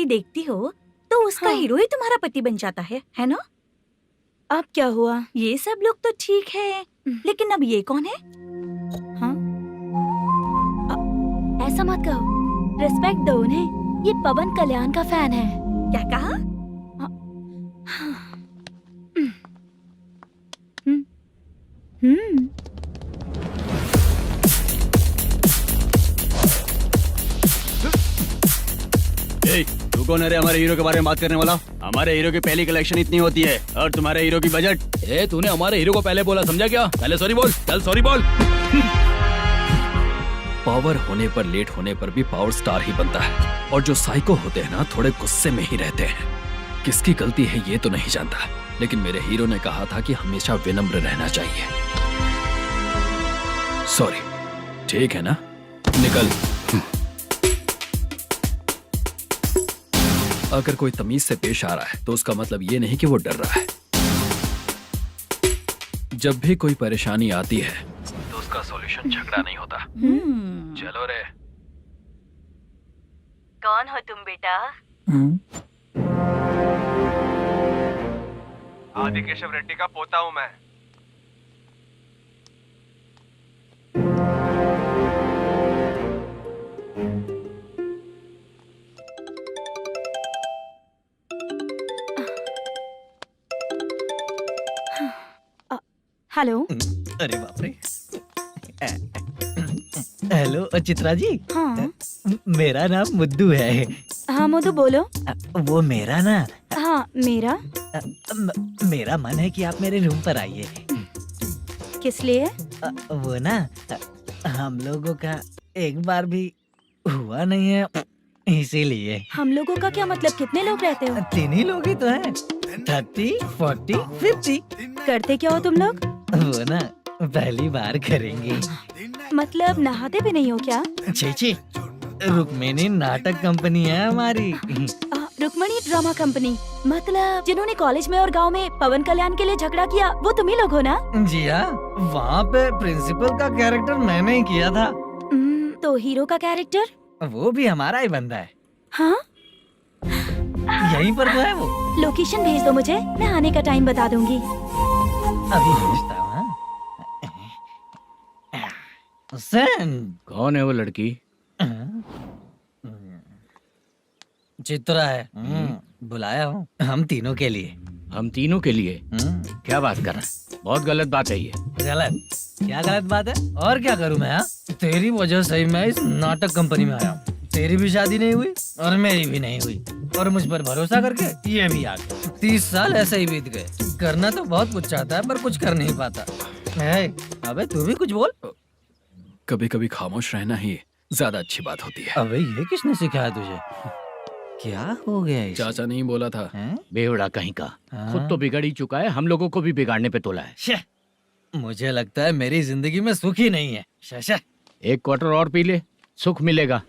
देखती हो तो उसका हीरो ही तुम्हारा पति बन जाता है ना? अब क्या हुआ? ये सब लोग तो ठीक है, लेकिन अब ये कौन है? हाँ? ऐसा मत कहो, रिस्पेक्ट दो उन्हें। ये पवन कल्याण का फैन है। क्या कहा? तू कौन है रे हमारे हीरो के बारे में बात करने वाला? हमारे हीरो की पहली कलेक्शन इतनी होती है और तुम्हारे हीरो की बजट। तूने हमारे हीरो को पहले बोला, समझा क्या? पहले सॉरी बोल, चल सॉरी बोल। पावर होने पर, लेट होने पर भी पावर स्टार ही बनता है। और जो साइको होते हैं ना, थोड़े गुस्से में ही रहते हैं। किसकी गलती है ये तो नहीं जानता, लेकिन मेरे हीरो ने कहा था कि हमेशा विनम्र रहना चाहिए। सॉरी, ठीक है ना? निकल। अगर कोई तमीज से पेश आ रहा है तो उसका मतलब ये नहीं कि वो डर रहा है। जब भी कोई परेशानी आती है तो उसका सॉल्यूशन झगड़ा नहीं होता। चलो रे। कौन हो तुम बेटा? आदि केशव रेड्डी का पोता हूँ मैं। हेलो। अरे बाप रे। हेलो चित्रा जी। हाँ। मेरा नाम मुद्दू है। हाँ मुद्दू बोलो। वो मेरा ना। हाँ मेरा। मेरा मन है कि आप मेरे रूम पर आइए। किस लिए? वो ना हम लोगों का एक बार भी हुआ नहीं है, इसीलिए। हम लोगों का क्या मतलब? कितने लोग रहते हो? 3 ही लोग ही तो हैं। 30, 40, 50। करते क्या हो तुम लोग? वो ना पहली बार करेंगे। मतलब नहाते भी नहीं हो क्या? छी, रुक्मिणी नाटक कंपनी है हमारी। Rukmini drama company? मतलब जिन्होंने कॉलेज में और गांव में पवन कल्याण के लिए झगड़ा किया, वो तुम ही लोग हो ना? जी हाँ, वहाँ पे प्रिंसिपल का कैरेक्टर मैंने ही किया था। तो हीरो का कैरेक्टर? वो भी हमारा ही बंदा है। हाँ? यहीं पर तो है वो। लोकेशन भेज दो मुझे, मैं आने का टाइम बता दूंगी। अभी भेजता हूँ। हुसैन। कौन है वो लड़की? चित्रा है। बुलाया हूँ हम तीनों के लिए। हम तीनों के लिए? क्या बात कर रहा है? बहुत गलत बात है ये। गलत? क्या गलत बात है? और क्या करूँ मैं? तेरी वजह से ही मैं इस नाटक कंपनी में आया हूँ। तेरी भी शादी नहीं हुई और मेरी भी नहीं हुई, और मुझ पर भरोसा करके ये भी आ गया। 30 साल ऐसे ही बीत गए। करना तो बहुत कुछ चाहता है पर कुछ कर नहीं पाता है। अबे तू भी कुछ बोल। कभी कभी खामोश रहना ही ज्यादा अच्छी बात होती है। अबे ये किसने सिखाया तुझे? क्या हो गया इसे? चाचा नहीं बोला था? बेवड़ा कहीं का। खुद तो बिगड़ ही चुका है, हम लोगों को भी बिगाड़ने पे तोला है। मुझे लगता है मेरी जिंदगी में सुख ही नहीं है। शशा, 1 क्वार्टर और पी ले, सुख मिलेगा।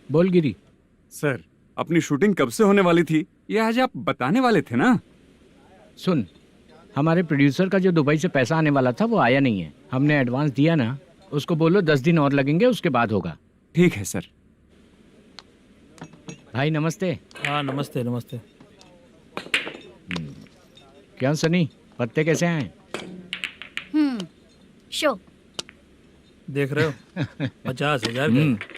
बोल गिरी। सर, अपनी शूटिंग कब से होने वाली थी ये आज आप बताने वाले थे ना? सुन, हमारे प्रोड्यूसर का जो दुबई से पैसा आने वाला था वो आया नहीं है। हमने एडवांस दिया ना, उसको बोलो 10 दिन और लगेंगे, उसके बाद होगा। ठीक है सर। भाई नमस्ते। हाँ नमस्ते नमस्ते। क्या सनी, पत्ते कैसे आए? शो देख रहे हो 50,000 का।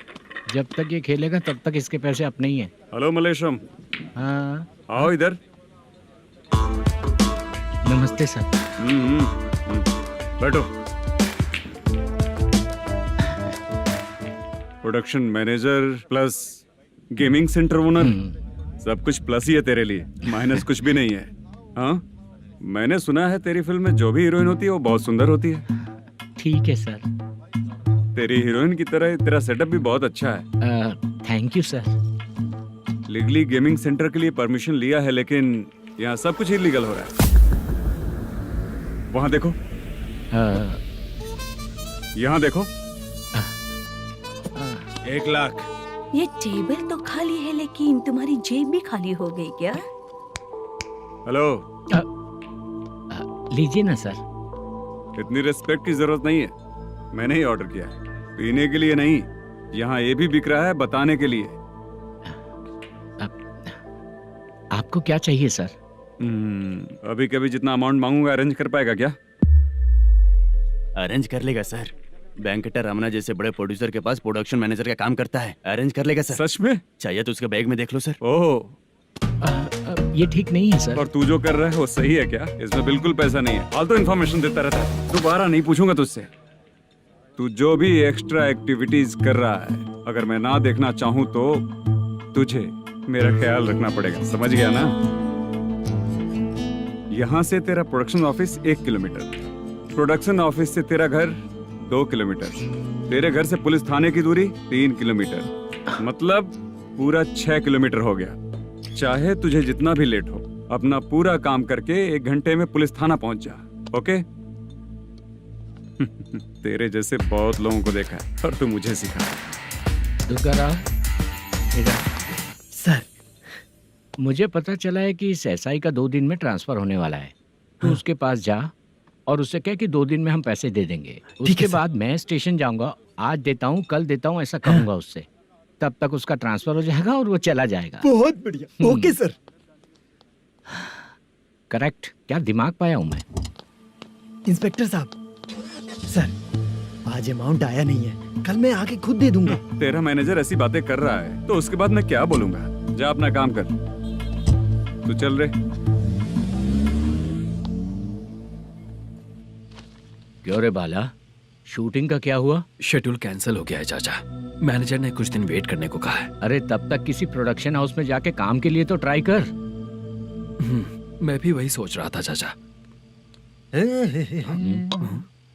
जब तक ये खेलेगा तब तक इसके पैसे अपने ही हैं। हेलो मलेशम। हाँ आओ इधर। नमस्ते सर। बैठो। Production manager plus gaming centre owner, सब कुछ प्लस ही है तेरे लिए, माइनस कुछ भी नहीं है। हाँ मैंने सुना है तेरी फिल्म में जो भी हीरोइन होती है वो बहुत सुंदर होती है। ठीक है सर। तेरी हीरोइन की तरह तेरा सेटअप भी बहुत अच्छा है। Thank you sir. Legally gaming centre के लिए परमिशन लिया है, लेकिन यहाँ सब कुछ इलीगल हो रहा है। वहाँ देखो, यहाँ देखो। 1 लाख। ये टेबल तो खाली है लेकिन तुम्हारी जेब भी खाली हो गई क्या? हेलो, लीजिए ना सर। इतनी रिस्पेक्ट की जरूरत नहीं है। मैंने ही ऑर्डर किया है, पीने के लिए नहीं। यहाँ ये भी बिक रहा है बताने के लिए। आपको क्या चाहिए सर? अभी कभी जितना अमाउंट मांगूंगा अरेंज कर पाएगा क्या? अरेंज कर लेगा सर। वेंकटा रमना जैसे बड़े प्रोड्यूसर के पास प्रोडक्शन मैनेजर का काम करता है, अरेंज कर लेगा सर। सच में? चाहिए तो उसके बैग में देख लो सर। ओह, ये ठीक नहीं है सर। और तू जो कर रहा है वो सही है क्या? इसमें बिल्कुल पैसा नहीं है, फालतू इन्फॉर्मेशन देता रहता है। दोबारा नहीं पूछूंगा तुझसे। तू जो भी एक्स्ट्रा एक्टिविटीज कर रहा है, अगर मैं ना देखना चाहूँ तो तुझे मेरा ख्याल रखना पड़ेगा, समझ गया ना? यहाँ से तेरा production office 1 kilometre, production office से तेरा घर 2 किलोमीटर, तेरे घर से पुलिस थाने की दूरी 3 किलोमीटर, मतलब पूरा 6 किलोमीटर हो गया। चाहे तुझे जितना भी लेट हो, अपना पूरा काम करके 1 घंटे में पुलिस थाना पहुंच जा, ओके? तेरे जैसे बहुत लोगों को देखा है और तू मुझे सिखा। सर, मुझे पता चला है कि इस एसआई का 2 दिन में ट्रांसफर होने वाला है। तू उसके पास जा और उससे कह कि 2 दिन में हम पैसे दे देंगे। उसके बाद मैं स्टेशन जाऊंगा, आज देता हूँ कल देता हूँ ऐसा कहूंगा उससे। तब तक उसका ट्रांसफर हो जाएगा और वो चला जाएगा। बहुत बढ़िया। Okay sir. करेक्ट। क्या दिमाग पाया हूँ मैं। इंस्पेक्टर साहब, सर आज अमाउंट आया नहीं है, कल मैं आके खुद दे दूंगा। तेरा मैनेजर ऐसी बातें कर रहा है तो उसके बाद मैं क्या बोलूंगा? जा अपना काम कर। तू चल रे। क्यों रे बाला, शूटिंग का क्या हुआ? शेड्यूल कैंसिल हो गया है चाचा। मैनेजर ने कुछ दिन वेट करने को कहा है। अरे तब तक किसी प्रोडक्शन हाउस में जाके काम के लिए तो ट्राई कर। मैं भी वही सोच रहा था चाचा।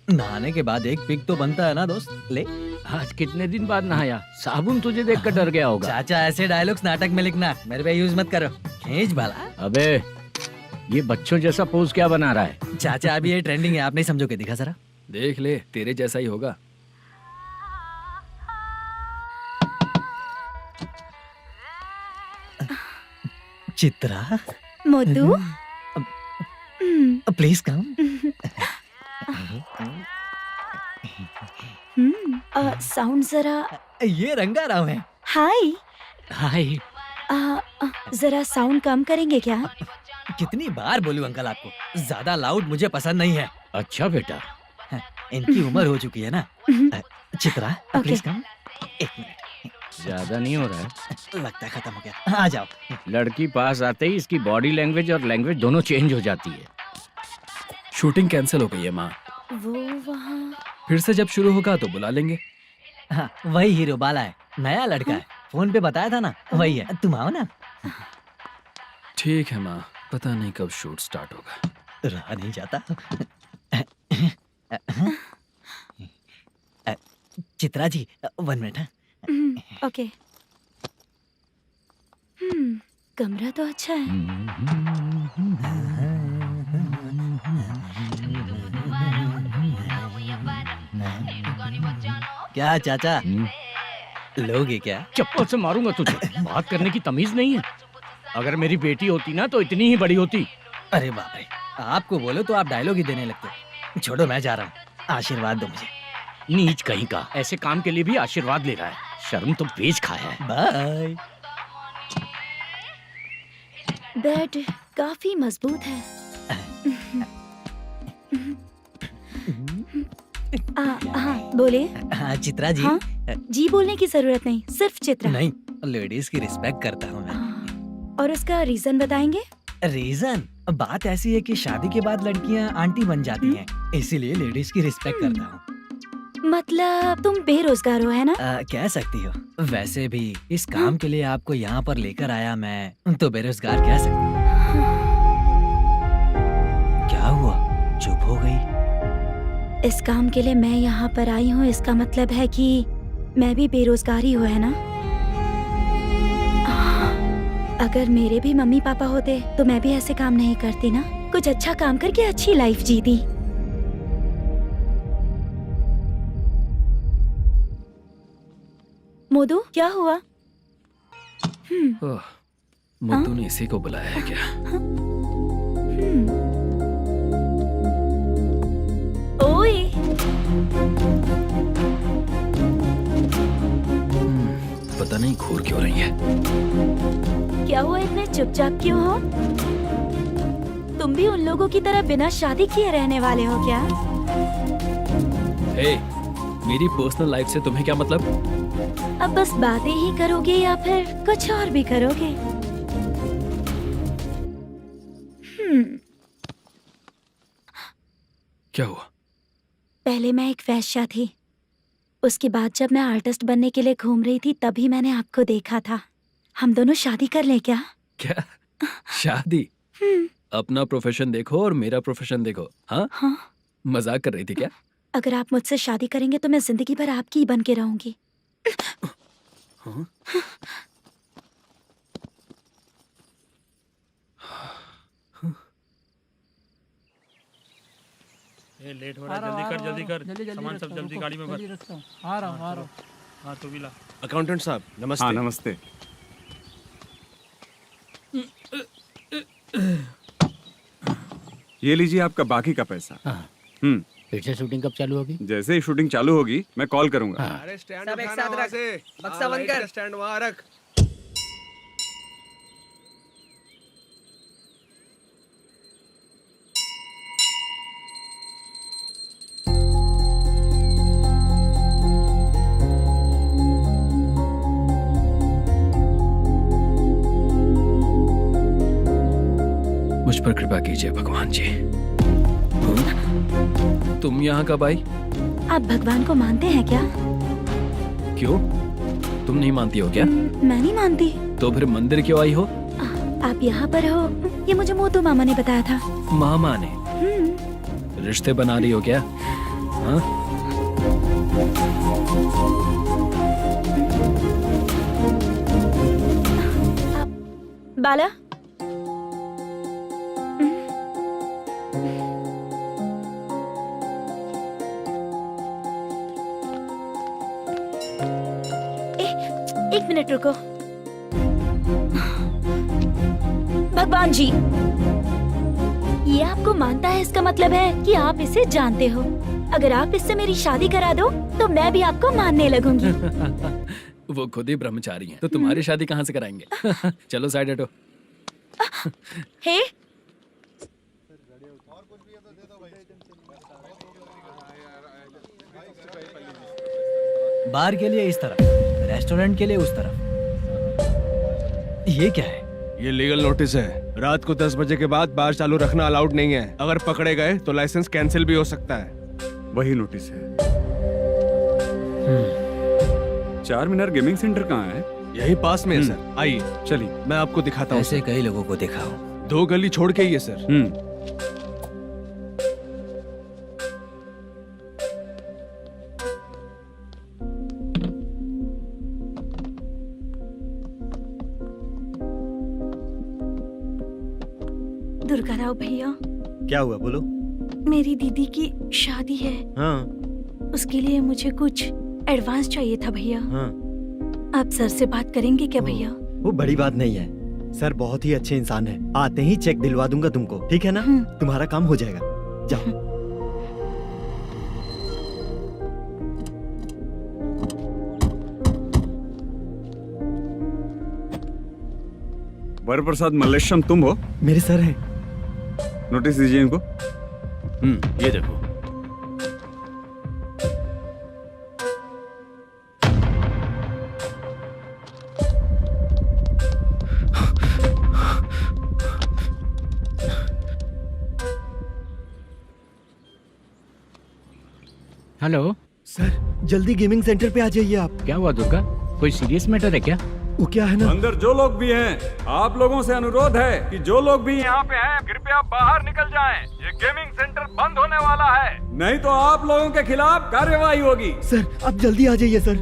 नहाने के बाद एक पिक तो बनता है ना दोस्त। ले। आज कितने दिन बाद नहाया? साबुन तुझे देखकर डर गया होगा। चाचा ऐसे डायलॉग्स नाटक में लिखना, मेरे पे यूज मत करो। खींच बाला। अबे ये बच्चों जैसा पोज क्या बना रहा है? चाचा अभी ये ट्रेंडिंग है, आप नहीं समझोगे। दिखा जरा। देख ले, तेरे जैसा ही होगा। Chitra, Modu, please come. Sound जरा। ये रंगा राव है। हाय। हाय। जरा साउंड कम करेंगे क्या? कितनी बार बोलूं अंकल आपको, ज्यादा लाउड मुझे पसंद नहीं है। अच्छा बेटा। इनकी उम्र हो चुकी है ना। Chitra, please come. 1 मिनट। ज्यादा नहीं हो रहा है? लगता है खत्म हो गया। आ जाओ। लड़की पास आते ही इसकी बॉडी लैंग्वेज और लैंग्वेज दोनों चेंज हो जाती है। शूटिंग कैंसिल हो गई है माँ। वो वहाँ। फिर से जब शुरू होगा तो बुला लेंगे। हाँ, वही हीरो बाला है, नया लड़का है। फोन पे बताया था ना, वही है। तुम आओ ना। ठीक है माँ, पता नहीं कब शूट स्टार्ट होगा। रहा नहीं जाता। चित्रा जी 1 मिनट। ओके। कमरा तो अच्छा है। क्या चाचा, लोगे क्या? चप्पल से मारूंगा तुझे। बात करने की तमीज नहीं है। अगर मेरी बेटी होती ना तो इतनी ही बड़ी होती। अरे बाप रे, आपको बोलो तो आप डायलॉग ही देने लगते। छोड़ो, मैं जा रहा हूँ। आशीर्वाद दो मुझे। नीच कहीं का, ऐसे काम के लिए भी आशीर्वाद ले रहा है। शर्म तो बेच खाया है। बाय। बेड काफी मजबूत है। हाँ बोले। हाँ चित्रा जी। हाँ? जी बोलने की जरूरत नहीं, सिर्फ चित्रा। नहीं, लेडीज की रिस्पेक्ट करता हूँ मैं। और उसका रीजन बताएंगे? रीजन बात ऐसी है कि शादी के बाद लड़कियाँ आंटी बन जाती हैं, इसीलिए लेडीज की रिस्पेक्ट करता हूँ। मतलब तुम बेरोजगार हो, है ना? कह सकती हो। वैसे भी इस काम के लिए आपको यहाँ पर लेकर आया मैं, तो बेरोजगार कह सकती हूँ। इस काम के लिए मैं यहाँ पर आई हूँ, इसका मतलब है कि मैं भी बेरोजगार ही हूँ, है ना? अगर मेरे भी मम्मी पापा होते तो मैं भी ऐसे काम नहीं करती ना। कुछ अच्छा काम करके अच्छी लाइफ जीती। मोदू, क्या हुआ? ओह, मुद्दू ने इसी को बुलाया है क्या? ओए, पता नहीं घूर क्यों रही है। क्या हुआ, इतने चुपचाप क्यों हो? तुम भी उन लोगों की तरह बिना शादी किए रहने वाले हो क्या? हे, मेरी पर्सनल लाइफ से तुम्हें क्या मतलब? अब बस बातें ही करोगे या फिर कुछ और भी करोगे? क्या हुआ? पहले मैं एक वेश्या थी, उसके बाद जब मैं आर्टिस्ट बनने के लिए घूम रही थी तभी मैंने आपको देखा था। हम दोनों शादी कर लें क्या? क्या शादी? अपना प्रोफेशन देखो और मेरा प्रोफेशन देखो। हाँ, हाँ। मजाक कर रही थी क्या? अगर आप मुझसे शादी करेंगे तो मैं जिंदगी भर आपकी ही बन के रहूंगी। हाँ? ये लेट हो रहा है, जल्दी कर सामान सब जल्दी गाड़ी में भर। आ रहा हूँ। हाँ तो भी ला। अकाउंटेंट साहब नमस्ते। हाँ नमस्ते। ये लीजिए आपका बाकी का पैसा। फिर से शूटिंग कब चालू होगी? जैसे ही शूटिंग चालू होगी मैं कॉल करूंगा। अरे स्टैंड सब एक साथ रख, बक्सा बंद कर, स्टैंड वहाँ रख। मुझ पर कृपा कीजिए भगवान जी। तुम यहाँ कब आई? आप भगवान को मानते हैं क्या? क्यों? तुम नहीं मानती हो क्या? मैं नहीं मानती। तो फिर मंदिर क्यों आई हो? आप यहाँ पर हो ये मुझे मोदू मामा ने बताया था। मामा ने? रिश्ते बना रही हो क्या? हाँ? बाला, एक मिनट रुको। भगवान जी, ये आपको मानता है, इसका मतलब है कि आप इसे जानते हो। अगर आप इससे मेरी शादी करा दो तो मैं भी आपको मानने लगूंगी। वो खुद ही ब्रह्मचारी हैं, तो तुम्हारी शादी कहाँ से कराएंगे? चलो साइड हटो। हे, बार के लिए इस तरफ, रेस्टोरेंट के लिए उस तरफ। ये क्या है? ये लीगल नोटिस है। रात को 10 बजे के बाद बार चालू रखना अलाउड नहीं है। अगर पकड़े गए तो लाइसेंस कैंसिल भी हो सकता है। वही नोटिस है। चार मीनार गेमिंग सेंटर कहाँ है? यही पास में है सर, आइए चलिए मैं आपको दिखाता हूँ। ऐसे कई लोगों को देखा हूँ। 2 गली छोड़ के ही है सर। दुर्गा राव भैया, क्या हुआ बोलो। मेरी दीदी की शादी है, हाँ उसके लिए मुझे कुछ एडवांस चाहिए था भैया। हाँ। आप सर से बात करेंगे क्या भैया? वो बड़ी बात नहीं है, सर बहुत ही अच्छे इंसान है। आते ही चेक दिलवा दूंगा तुमको, ठीक है ना? तुम्हारा काम हो जाएगा, जाओ। वर प्रसाद मल्लेश्वरम तुम हो? मेरे सर हैं। नोटिस दीजिए इनको। ये देखो। हेलो सर, जल्दी गेमिंग सेंटर पे आ जाइए आप। क्या हुआ दुर्गा? कोई सीरियस मैटर है क्या? वो क्या है ना, अंदर जो लोग भी हैं, आप लोगों से अनुरोध है कि जो लोग भी यहाँ पे हैं कृपया बाहर निकल जाएं। ये गेमिंग सेंटर बंद होने वाला है। नहीं तो आप लोगों के खिलाफ कार्यवाही होगी। सर आप जल्दी आ जाइए सर।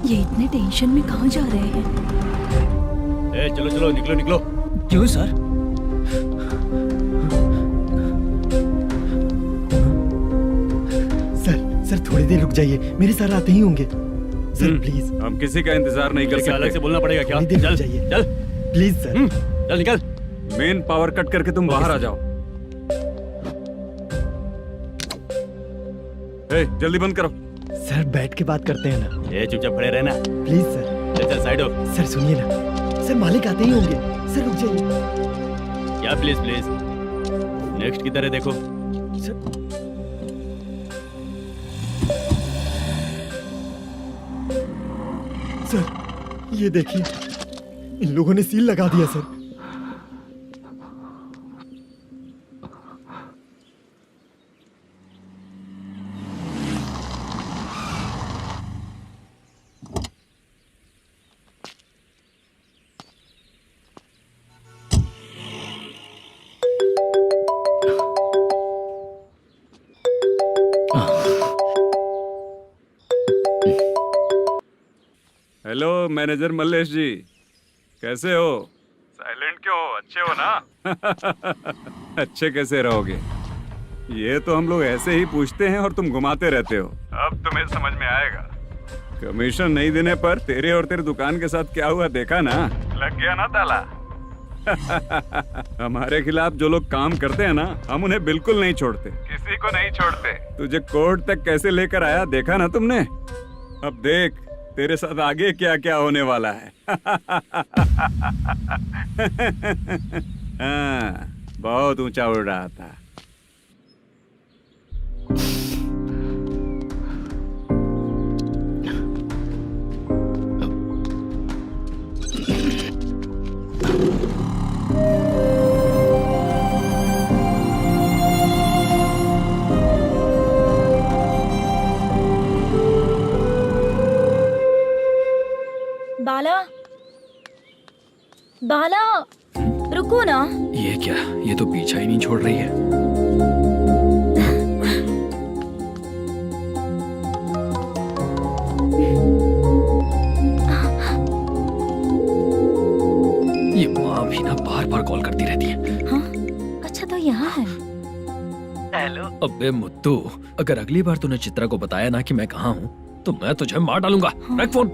ये इतने टेंशन में कहाँ जा रहे हैं? ए, चलो चलो निकलो निकलो। क्यों सर? सर थोड़ी देर रुक जाइए, मेरे सर आते ही होंगे। Sir please. हम किसी का इंतजार नहीं कर क्या अलग से सकते। बोलना पड़ेगा क्या? थोड़ी देर चल रुक जाइए। चल प्लीज सर। चल निकल। मेन पावर कट करके तुम बाहर आ जाओ। ए, जल्दी बंद करो। सर बैठ के बात करते हैं ना। ए, चुपचाप खड़े रहना। Please sir. चल चल साइड हो। सर सुनिए ना, सर मालिक आते ही होंगे। सर रुक जाइए। क्या प्लीज प्लीज? नेक्स्ट की तरह देखो। सर सर ये देखिए, इन लोगों ने सील लगा दिया सर। हेलो मैनेजर मल्लेश जी, कैसे हो? साइलेंट क्यों हो? अच्छे हो ना? अच्छे कैसे रहोगे? ये तो हम लोग ऐसे ही पूछते हैं और तुम घुमाते रहते हो। अब तुम्हें समझ में आएगा। कमीशन नहीं देने पर तेरे और तेरी दुकान के साथ क्या हुआ देखा ना? लग गया ना ताला। हमारे खिलाफ जो लोग काम करते हैं ना, हम उन्हें बिल्कुल नहीं छोड़ते, किसी को नहीं छोड़ते। तुझे कोर्ट तक कैसे लेकर आया देखा ना तुमने? अब देख तेरे साथ आगे क्या क्या होने वाला है। हाँ, बहुत ऊंचा उड़ रहा था। बाला, बाला, रुको ना। ये क्या? ये तो पीछा ही नहीं छोड़ रही है। ये माँ भी ना बार बार कॉल करती रहती है। हाँ? अच्छा तो यहाँ है। हेलो। अबे मुत्तू, अगर अगली बार तूने चित्रा को बताया ना कि मैं कहाँ हूँ तो मैं तुझे मार डालूंगा। रख फोन।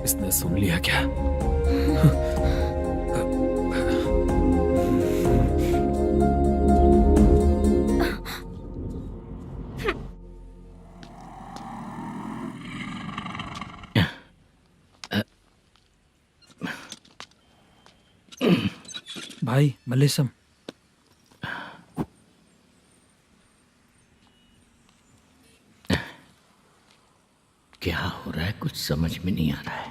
इसने सुन लिया क्या? भाई मल्लेशम, क्या हो रहा है? कुछ समझ में नहीं आ रहा है।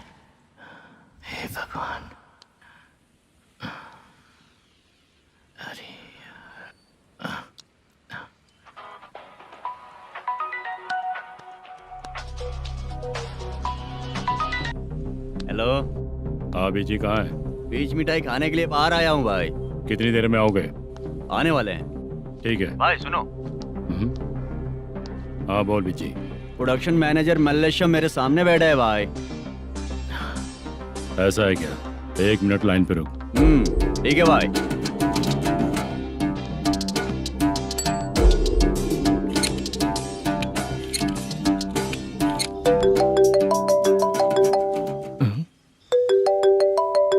हे भगवान। अरे हेलो। हाँ बीजी कहाँ है? बीच मिठाई खाने के लिए बाहर आया हूँ भाई। कितनी देर में आओगे? आने वाले हैं। ठीक है। भाई सुनो, हाँ बोल बीजी। प्रोडक्शन मैनेजर मल्लेशम मेरे सामने बैठा है भाई। ऐसा है क्या? 1 मिनट लाइन पे रुक। ठीक है भाई।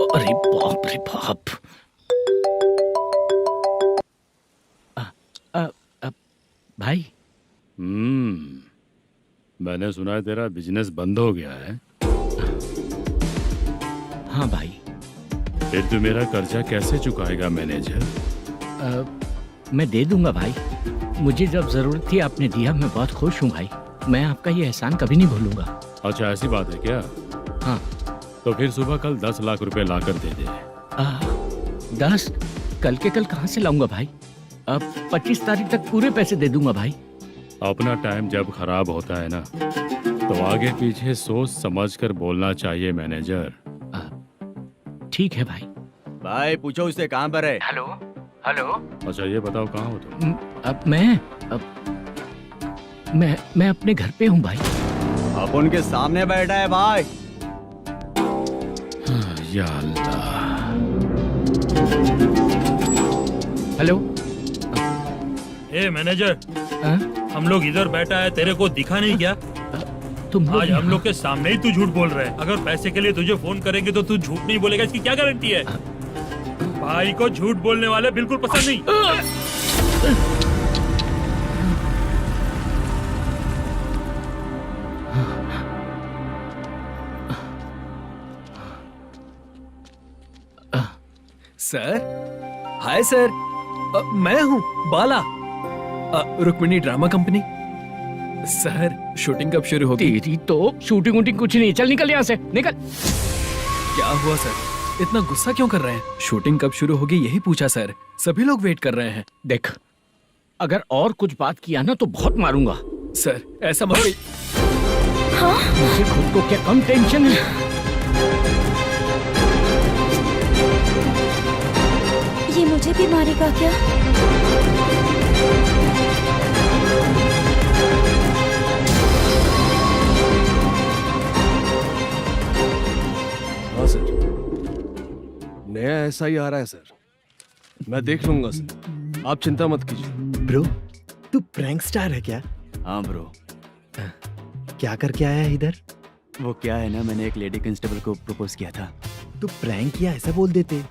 अरे बाप रे बाप। भाई मैंने सुना है तेरा बिजनेस बंद हो गया है। हाँ भाई। फिर तू मेरा कर्जा कैसे चुकाएगा मैनेजर? मैं दे दूंगा भाई। मुझे जब जरूरत थी आपने दिया, मैं बहुत खुश हूँ भाई। मैं आपका ये एहसान कभी नहीं भूलूंगा। अच्छा ऐसी बात है क्या? हाँ। तो फिर सुबह कल 10 लाख रुपए ला कर दे दे। 10? कल के कल कहाँ से लाऊंगा भाई? अब 25 तारीख तक पूरे पैसे दे दूंगा भाई। अपना टाइम जब खराब होता है ना तो आगे पीछे सोच समझ कर बोलना चाहिए मैनेजर। ठीक है भाई। भाई पूछो उससे कहाँ पर है। Hello hello. अच्छा ये बताओ कहाँ हो तुम? अब मैं अपने घर पे हूँ भाई। अब उनके सामने बैठा है भाई। या अल्लाह। हेलो। ए मैनेजर, हाँ? हम लोग इधर बैठा है, तेरे को दिखा नहीं क्या? तुम लोग आज हम यहाँ- लोग के सामने ही तू झूठ बोल रहा है। अगर पैसे के लिए तुझे फोन करेंगे तो तू झूठ नहीं बोलेगा, इसकी क्या गारंटी है? भाई को झूठ बोलने वाले बिल्कुल पसंद नहीं। सर, हाय सर, मैं हूँ Bala, Rukmini drama company. Sir shooting कब शुरू होगी? तेरी तो शूटिंग वूटिंग कुछ नहीं। चल निकल यहाँ से, निकल। क्या हुआ सर, इतना गुस्सा क्यों कर रहे हैं? शूटिंग कब शुरू होगी यही पूछा सर, सभी लोग वेट कर रहे हैं। देख, अगर और कुछ बात किया ना तो बहुत मारूंगा। सर ऐसा मत कहिए। मुझे खुद को क्या कम टेंशन है। ये मुझे भी मारेगा क्या? हाँ सर, नया SI आ रहा है सर, मैं देख लूंगा सर, आप चिंता मत कीजिए। ब्रो, तू प्रैंक स्टार है क्या? हाँ ब्रो। क्या करके आया है इधर? वो क्या है ना, मैंने एक लेडी कांस्टेबल को प्रपोज किया था। तू प्रैंक किया ऐसा बोल देते।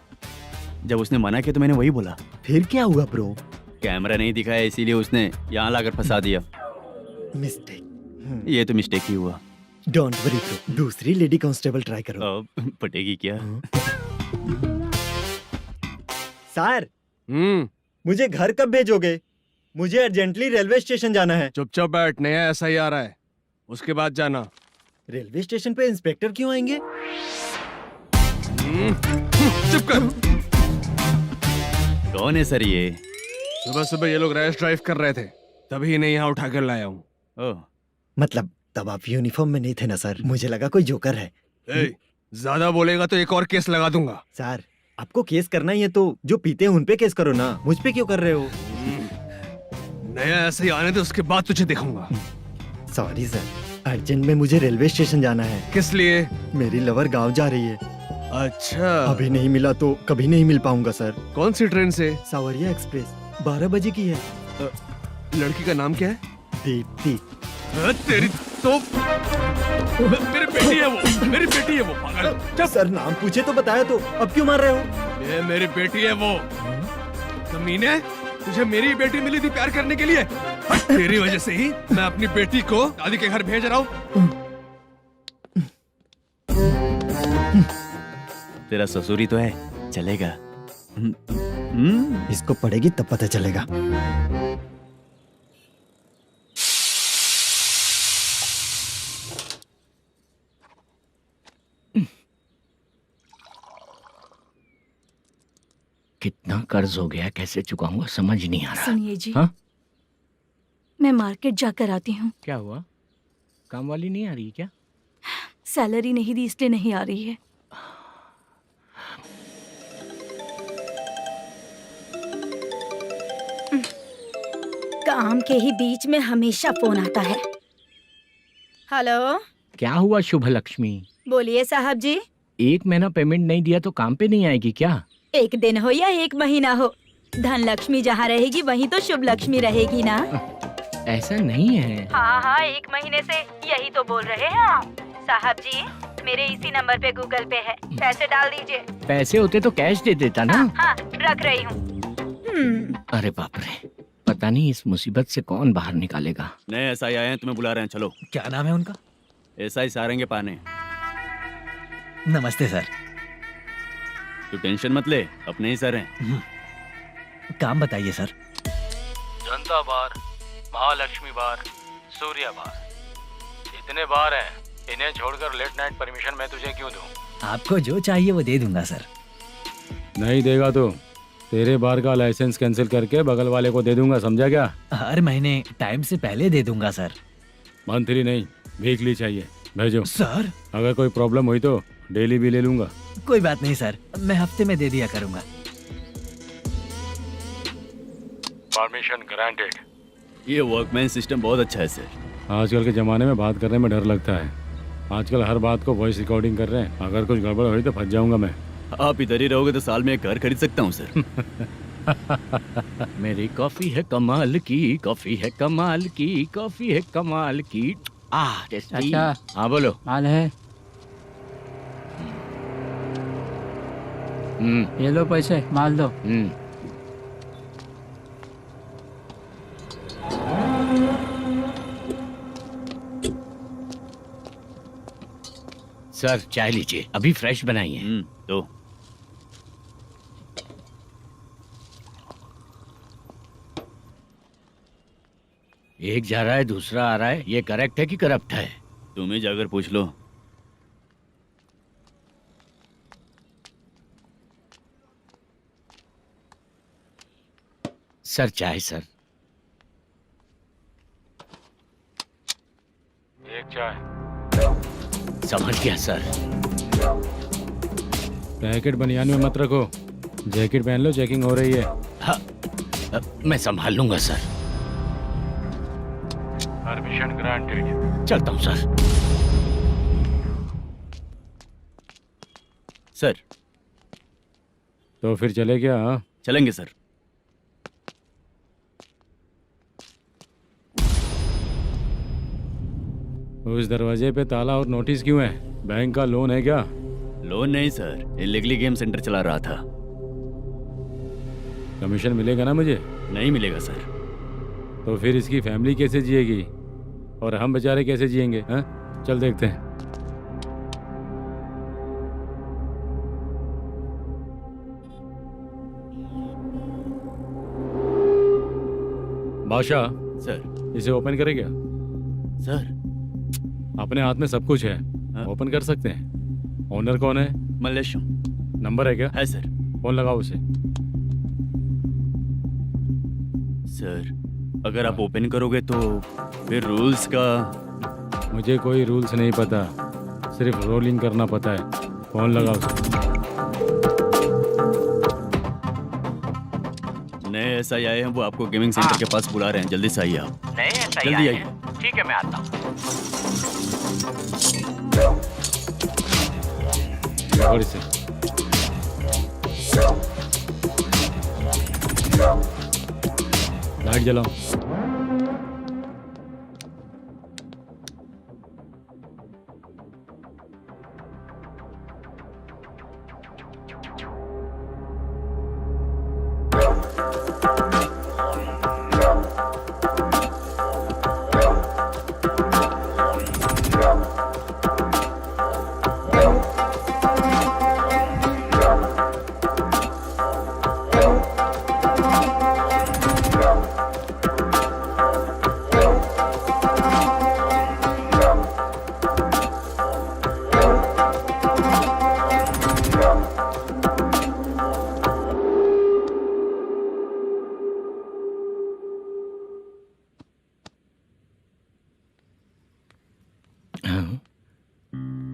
जब उसने मना किया तो मैंने वही बोला। फिर क्या हुआ ब्रो? कैमरा नहीं दिखाया इसीलिए उसने यहाँ लाकर फंसा दिया। मिस्टेक। ये तो मिस्टेक ही हुआ। डोंट वरी ब्रो, दूसरी लेडी कांस्टेबल ट्राई करो। अब पटेगी क्या? सर, मुझे घर कब भेजोगे? मुझे अर्जेंटली रेलवे स्टेशन जाना है। चुपचाप बैठ, नया SI आ रहा है, उसके बाद जाना। रेलवे स्टेशन पे इंस्पेक्टर क्यों आएंगे? चुप कर। कौन है सर ये? सुबह सुबह ये लोग रैश ड्राइव कर रहे थे, तभी इन्हें यहाँ उठा कर लाया हूँ। ओह, मतलब तब आप यूनिफॉर्म में नहीं थे ना सर, मुझे लगा कोई जोकर है। ज्यादा बोलेगा तो एक और केस लगा दूंगा। सर, आपको केस करना ही है तो जो पीते हैं उन पे केस करो ना, मुझ पे क्यों कर रहे हो? नया SI आने दो, उसके बाद तुझे देखूंगा। सॉरी सर, अर्जेंट में मुझे रेलवे स्टेशन जाना है। किस लिए? मेरी लवर गांव जा रही है। अच्छा, अभी नहीं मिला तो कभी नहीं मिल पाऊंगा सर। कौन सी ट्रेन से? सावरिया एक्सप्रेस, 12 बजे की है। लड़की का नाम क्या है? दीप्ति। तेरी तो मेरी बेटी है वो, मेरी बेटी है वो, पागल। सर नाम पूछे तो बताया तो, अब क्यों मार रहे हो? ये मेरी बेटी है वो। कमीने, तुझे मेरी बेटी मिली थी प्यार करने के लिए, तेरी वजह से ही मैं अपनी बेटी को दादी के घर भेज रहा हूँ। तेरा ससुरी तो है, चलेगा। इसको पढ़ेगी तब पता चलेगा। कितना कर्ज हो गया, कैसे चुकाऊंगा समझ नहीं आ रहा। सुनिए जी, हाँ? मैं मार्केट जाकर आती हूँ। क्या हुआ, काम वाली नहीं आ रही क्या? सैलरी नहीं दी इसलिए नहीं आ रही है। काम के ही बीच में हमेशा फोन आता है। हेलो, क्या हुआ शुभ लक्ष्मी? बोलिए साहब जी। 1 महीना पेमेंट नहीं दिया तो काम पे नहीं आएगी क्या? 1 दिन हो या 1 महीना हो, धन लक्ष्मी जहाँ रहेगी वहीं तो शुभ लक्ष्मी रहेगी ना। ऐसा नहीं है। हाँ, 1 महीने से यही तो बोल रहे हैं आप। साहब जी, मेरे इसी नंबर पे गूगल पे है, पैसे डाल दीजिए। पैसे होते तो कैश दे देता ना। हाँ, रख रही हूँ। अरे बाप रे, पता नहीं इस मुसीबत से कौन बाहर निकालेगा। नए SI आए हैं, तुम्हें बुला रहे हैं, चलो। क्या नाम है उनका? SI सारंगे पाने। नमस्ते सर। तू टेंशन मत ले, अपने ही सर हैं। काम बताइए सर। जनता बार, महालक्ष्मी बार, सूर्या बार, इतने बार हैं, इन्हें छोड़कर लेट नाइट परमिशन मैं तुझे क्यों दूं? आपको जो चाहिए वो दे दूंगा सर। नहीं देगा तो तेरे बार का लाइसेंस कैंसिल करके बगल वाले को दे दूंगा, समझा क्या? हर महीने टाइम से पहले दे दूंगा सर। मंथली नहीं, वीकली चाहिए, भेजो। सर अगर कोई प्रॉब्लम हुई तो डेली भी ले लूंगा। कोई बात नहीं सर, मैं हफ्ते में दे दिया करूंगा। Permission granted. ये वर्कमैन सिस्टम बहुत अच्छा है सर। आजकल के ज़माने में बात करने में डर लगता है। आजकल हर बात को वॉइस रिकॉर्डिंग कर रहे हैं। अगर कुछ गड़बड़ हुई तो फंस जाऊंगा मैं। आप इधर ही रहोगे तो साल में एक घर खरीद सकता हूँ सर। मेरी कॉफी है कमाल की, कॉफी है कमाल की, कॉफी है कमाल की। टेस्टी। अच्छा। हाँ बोलो। माल है, ये लो पैसे, माल दो। सर चाय लीजिए, अभी फ्रेश बनाई है। तो एक जा रहा है दूसरा आ रहा है, ये करेक्ट है कि करप्ट है? तुम ही जाकर पूछ लो। सर चाय सर। एक चाय। समझ गया सर। पैकेट बनियान में मत रखो, जैकेट पहन लो, चेकिंग हो रही है। हाँ, मैं संभाल लूंगा सर। Permission granted. चलता हूँ सर। सर तो फिर चले क्या? हाँ? चलेंगे सर। उस दरवाजे पे ताला और नोटिस क्यों है? बैंक का लोन है क्या? लोन नहीं सर, इलीगली गेम सेंटर चला रहा था। कमीशन मिलेगा ना मुझे? नहीं मिलेगा सर। तो फिर इसकी फैमिली कैसे जिएगी और हम बेचारे कैसे जिएंगे? हाँ, चल देखते हैं। बादशाह सर। इसे ओपन करे क्या? सर अपने हाथ में सब कुछ है, ओपन कर सकते हैं। ओनर कौन है? मल्लेशम। नंबर है क्या? है सर। फोन लगाओ उसे। सर अगर आप ओपन करोगे तो फिर रूल्स का। मुझे कोई रूल्स नहीं पता, सिर्फ रोलिंग करना पता है। फोन लगाओ उसे। नए एसआई आए हैं, वो आपको गेमिंग सेंटर के पास बुला रहे हैं। जल्दी से आइए आप। नए एसआई जल्दी आए आइए। हैं। ठीक है मैं आता हूँ। पकड़ इसे। लाइट जलाओ।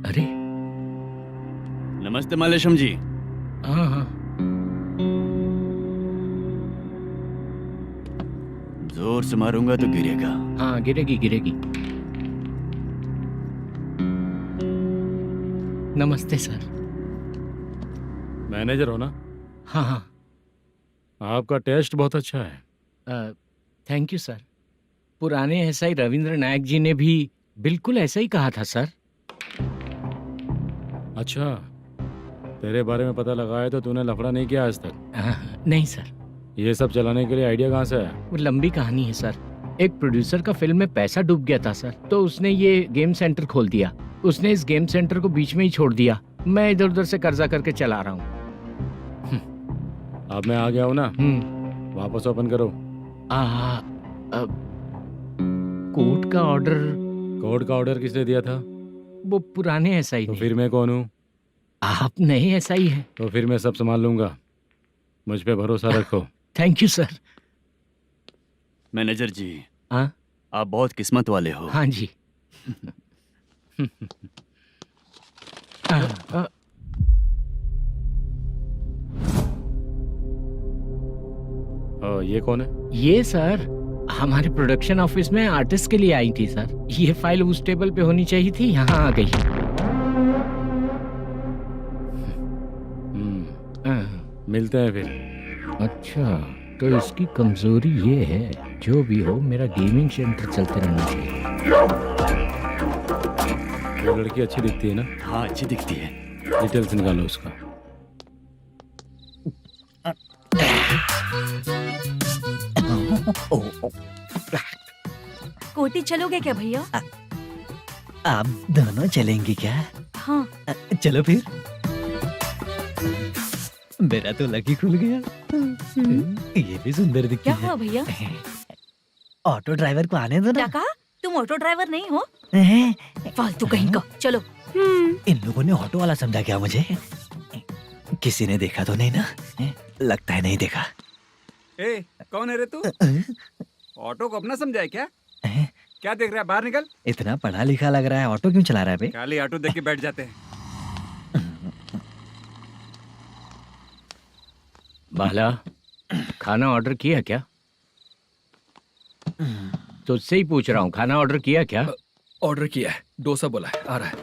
अरे नमस्ते मल्लेशम जी। हाँ हाँ। जोर से मारूंगा तो गिरेगा। हाँ गिरेगी गिरेगी। नमस्ते सर। मैनेजर हो ना? हाँ हाँ। आपका टेस्ट बहुत अच्छा है। Thank you sir. पुराने एसआई रविंद्र नायक जी ने भी बिल्कुल ऐसा ही कहा था सर। अच्छा, तेरे बारे में पता लगा है तो तूने लफड़ा नहीं किया आज तक? नहीं सर। ये सब चलाने के लिए आइडिया कहाँ से आया? वो लंबी कहानी है सर। एक प्रोड्यूसर का फिल्म में पैसा डूब गया था सर, तो उसने ये गेम सेंटर खोल दिया। उसने इस गेम सेंटर को बीच में ही छोड़ दिया। मैं इधर उधर से कर्जा करके चला रहा हूँ। अब मैं आ गया हूँ ना, वापस ओपन करो। कोर्ट का ऑर्डर। कोर्ट का ऑर्डर किसने दिया था? वो पुराने एसआई। तो फिर मैं कौन हूँ? आप नए एसआई हैं। तो फिर मैं सब संभाल लूंगा, मुझ पे भरोसा रखो। Thank you sir. मैनेजर जी, हाँ आप बहुत किस्मत वाले हो। हाँ जी। ये कौन है? ये सर हमारे प्रोडक्शन ऑफिस में आर्टिस्ट के लिए आई थी सर। ये फाइल उस टेबल पे होनी चाहिए थी, यहाँ आ गई। मिलते हैं फिर। अच्छा, तो इसकी कमजोरी ये है, जो भी हो मेरा गेमिंग सेंटर चलते रहना चाहिए। वो लड़की अच्छी दिखती है ना? हाँ अच्छी दिखती है। डिटेल्स निकालो उसका। कोटी चलोगे क्या भैया? आप दोनों चलेंगे क्या? हाँ। चलो फिर। मेरा तो लकी खुल गया। ये भी सुंदर दिखती क्या है। हुआ भैया? ऑटो ड्राइवर को आने दो ना। क्या कहा? तुम ऑटो ड्राइवर नहीं हो? हैं? फालतू कहीं का। चलो। इन लोगों ने ऑटो वाला समझा क्या मुझे? किसी ने देखा तो नहीं ना? लगता है नहीं देखा। ए, कौन है रे तू? ऑटो को अपना समझा है क्या? क्या देख रहा है? बाहर निकल। इतना पढ़ा लिखा लग रहा है, ऑटो क्यों चला रहा है बे? खाली ऑटो देख के बैठ जाते हैं। बाला, खाना ऑर्डर किया क्या? तुझसे ही पूछ रहा हूँ, खाना ऑर्डर किया क्या? ऑर्डर किया है, डोसा बोला है, आ रहा है।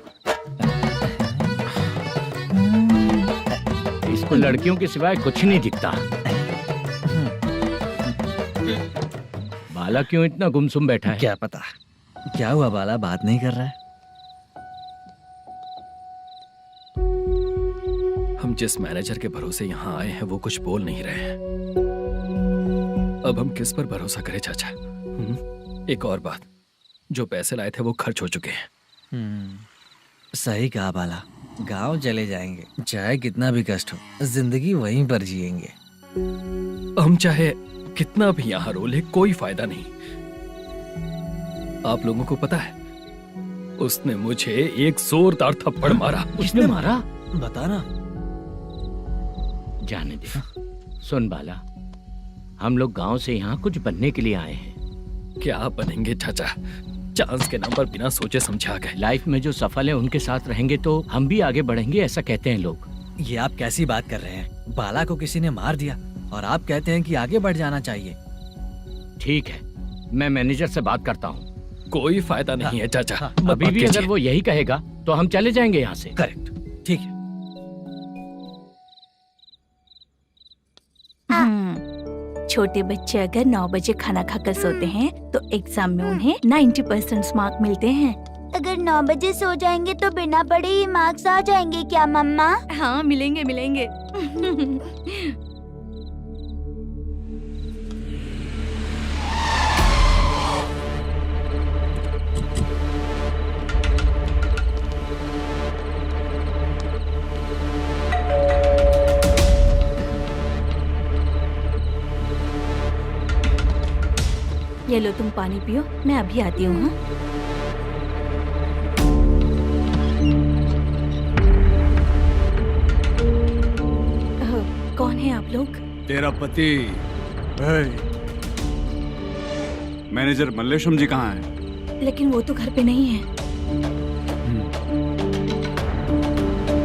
इसको लड़कियों के सिवाय कुछ नहीं दिखता। बाला क्यों इतना गुमसुम बैठा है? क्या पता क्या हुआ, बाला बात नहीं कर रहा है। हम जिस मैनेजर के भरोसे यहाँ आए हैं वो कुछ बोल नहीं रहे हैं। अब हम किस पर भरोसा करें चाचा? एक और बात, जो पैसे लाए थे वो खर्च हो चुके हैं। सही कहा बाला, गांव चले जाएंगे, चाहे कितना भी कष्ट हो, जिंदगी वहीं पर जिएंगे। हम चाहे कितना भी यहाँ रो ले, कोई फायदा नहीं। आप लोगों को पता है, उसने मुझे एक जोरदार थप्पड़ मारा। किसने मारा? बता ना। जाने दे। सुन बाला, हम लोग गांव से यहाँ कुछ बनने के लिए आए हैं। क्या बनेंगे चाचा? चांस के नाम पर बिना सोचे समझे आ गए। लाइफ में जो सफल है उनके साथ रहेंगे तो हम भी आगे बढ़ेंगे, ऐसा कहते हैं लोग। ये आप कैसी बात कर रहे हैं? बाला को किसी ने मार दिया और आप कहते हैं कि आगे बढ़ जाना चाहिए। ठीक है, मैं मैनेजर से बात करता हूँ। कोई फायदा नहीं है चाचा। अभी भी अगर वो यही कहेगा तो हम चले जाएंगे यहाँ से। करेक्ट, ठीक है। छोटे बच्चे अगर 9 बजे खाना खाकर सोते हैं तो एग्जाम में उन्हें 90% मार्क मिलते हैं। अगर 9 बजे सो जाएंगे तो बिना पढ़े ही मार्क्स आ जाएंगे क्या मम्मा? हाँ मिलेंगे मिलेंगे। ये लो तुम पानी पियो, मैं अभी आती हूँ। हाँ? कौन है आप लोग? तेरा पति। मैनेजर मल्लेशम जी कहाँ हैं? लेकिन वो तो घर पे नहीं है।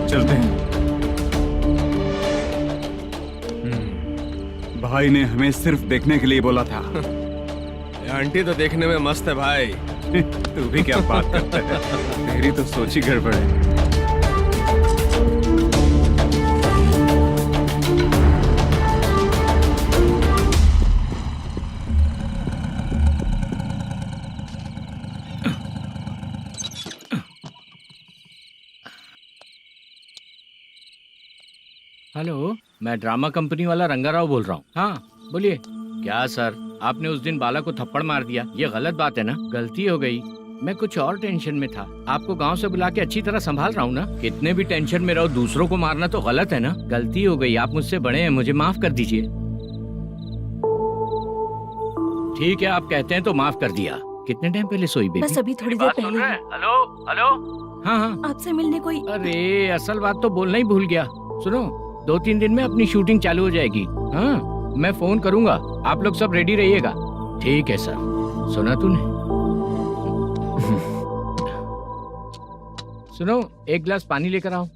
चलते हैं। भाई ने हमें सिर्फ देखने के लिए बोला था। आंटी तो देखने में मस्त है भाई। तू भी क्या बात करता है? तेरी तो सोच ही गड़बड़ है। हेलो, मैं ड्रामा कंपनी वाला रंगाराव बोल रहा हूँ। हाँ बोलिए। क्या सर, आपने उस दिन बाला को थप्पड़ मार दिया, ये गलत बात है ना? गलती हो गई, मैं कुछ और टेंशन में था। आपको गांव से बुला के अच्छी तरह संभाल रहा हूँ ना। कितने भी टेंशन में रहो, दूसरों को मारना तो गलत है ना। गलती हो गई, आप मुझसे बड़े हैं, मुझे माफ कर दीजिए। ठीक है, आप कहते हैं तो माफ कर दिया। कितने टाइम पहले सोई बेबी? बस अभी थोड़ी देर पहले। Hello hello. हाँ हाँ, आपसे मिलने कोई। अरे असल बात तो बोलना ही भूल गया। सुनो, 2-3 दिन में अपनी शूटिंग चालू हो जाएगी। हाँ, मैं फोन करूंगा, आप लोग सब रेडी रहिएगा। ठीक है सर। सुना तूने? सुनो, एक गिलास पानी लेकर आओ।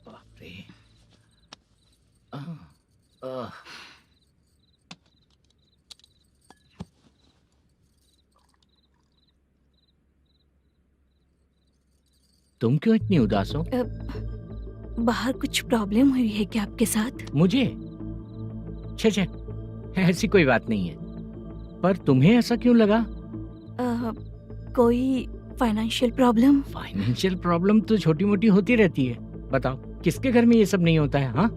बाप रे। तुम क्यों इतनी उदास हो? बाहर कुछ प्रॉब्लम हुई है क्या आपके साथ? मुझे? छे, ऐसी कोई बात नहीं है। पर तुम्हें ऐसा क्यों लगा? कोई फाइनेंशियल प्रॉब्लम? फाइनेंशियल प्रॉब्लम तो छोटी मोटी होती रहती है। बताओ, किसके घर में ये सब नहीं होता है? हाँ,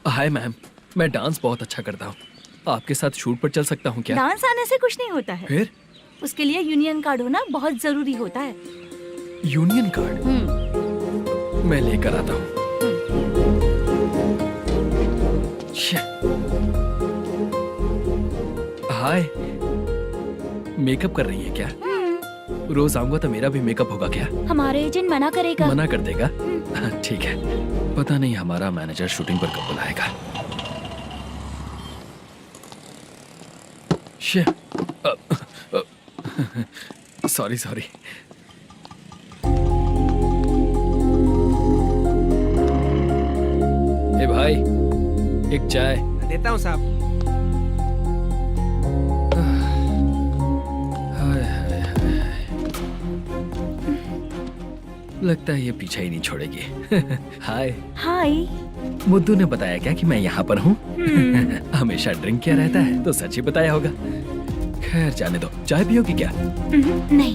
हाय मैम, मैं डांस बहुत अच्छा करता हूँ। आपके साथ शूट पर चल सकता हूँ क्या? डांस आने से कुछ नहीं होता है। फिर? उसके लिए यूनियन कार्ड होना बहुत जरूरी होता है। Union card? मैं लेकर आता हूँ। हाय, मेकअप कर रही है क्या? रोज आऊंगा तो मेरा भी मेकअप होगा क्या? हमारे एजेंट मना करेगा। मना कर देगा? ठीक है, पता नहीं हमारा मैनेजर शूटिंग पर कब बुलाएगा। सॉरी। ए भाई, एक चाय। देता हूँ साहब। लगता है ये पीछा ही नहीं छोड़ेगी। हाय। हाय। मुद्दू ने बताया क्या कि मैं यहाँ पर हूँ? हमेशा ड्रिंक किया रहता है तो सच ही बताया होगा। खैर जाने दो, चाय पियोगी क्या? नहीं।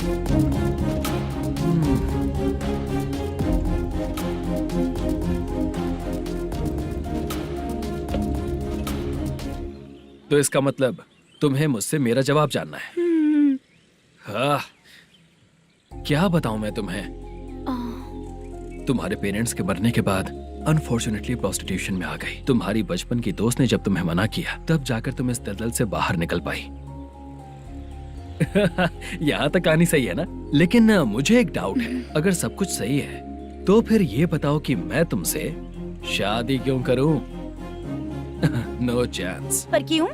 तो इसका मतलब तुम्हें मुझसे मेरा जवाब जानना है? हाँ, क्या बताऊं मैं तुम्हें? तुम्हारे पेरेंट्स के मरने के बाद अनफॉर्चुनेटली प्रोस्टिट्यूशन में आ गई। तुम्हारी बचपन की दोस्त ने जब तुम्हें मना किया, तब जाकर तुम इस दलदल से बाहर निकल पाई। यहाँ तक कहानी सही है ना? लेकिन मुझे एक डाउट है। अगर सब कुछ सही है तो फिर ये बताओ कि मैं तुमसे शादी क्यों करूं? No chance. पर क्यों?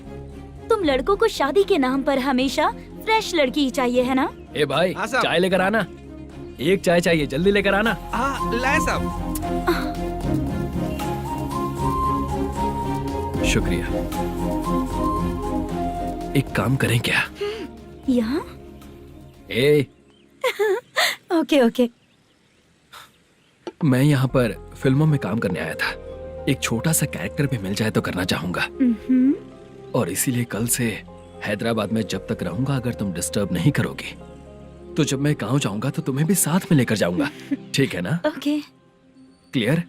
तुम लड़कों को शादी के नाम पर हमेशा फ्रेश लड़की ही चाहिए, है ना? ए भाई, हाँ साहब। चाय लेकर आना। एक चाय चाहिए, जल्दी लेकर आना। हाँ, लाए साहब। शुक्रिया। एक काम करें क्या? यहाँ? ए, ओके। मैं यहाँ पर फिल्मों में काम करने आया था। एक छोटा सा कैरेक्टर भी मिल जाए तो करना चाहूंगा। और इसीलिए कल से हैदराबाद में जब तक रहूंगा, अगर तुम डिस्टर्ब नहीं करोगी तो जब मैं गाँव जाऊंगा तो तुम्हें भी साथ में लेकर जाऊंगा। ठीक है ना? ओके। क्लियर?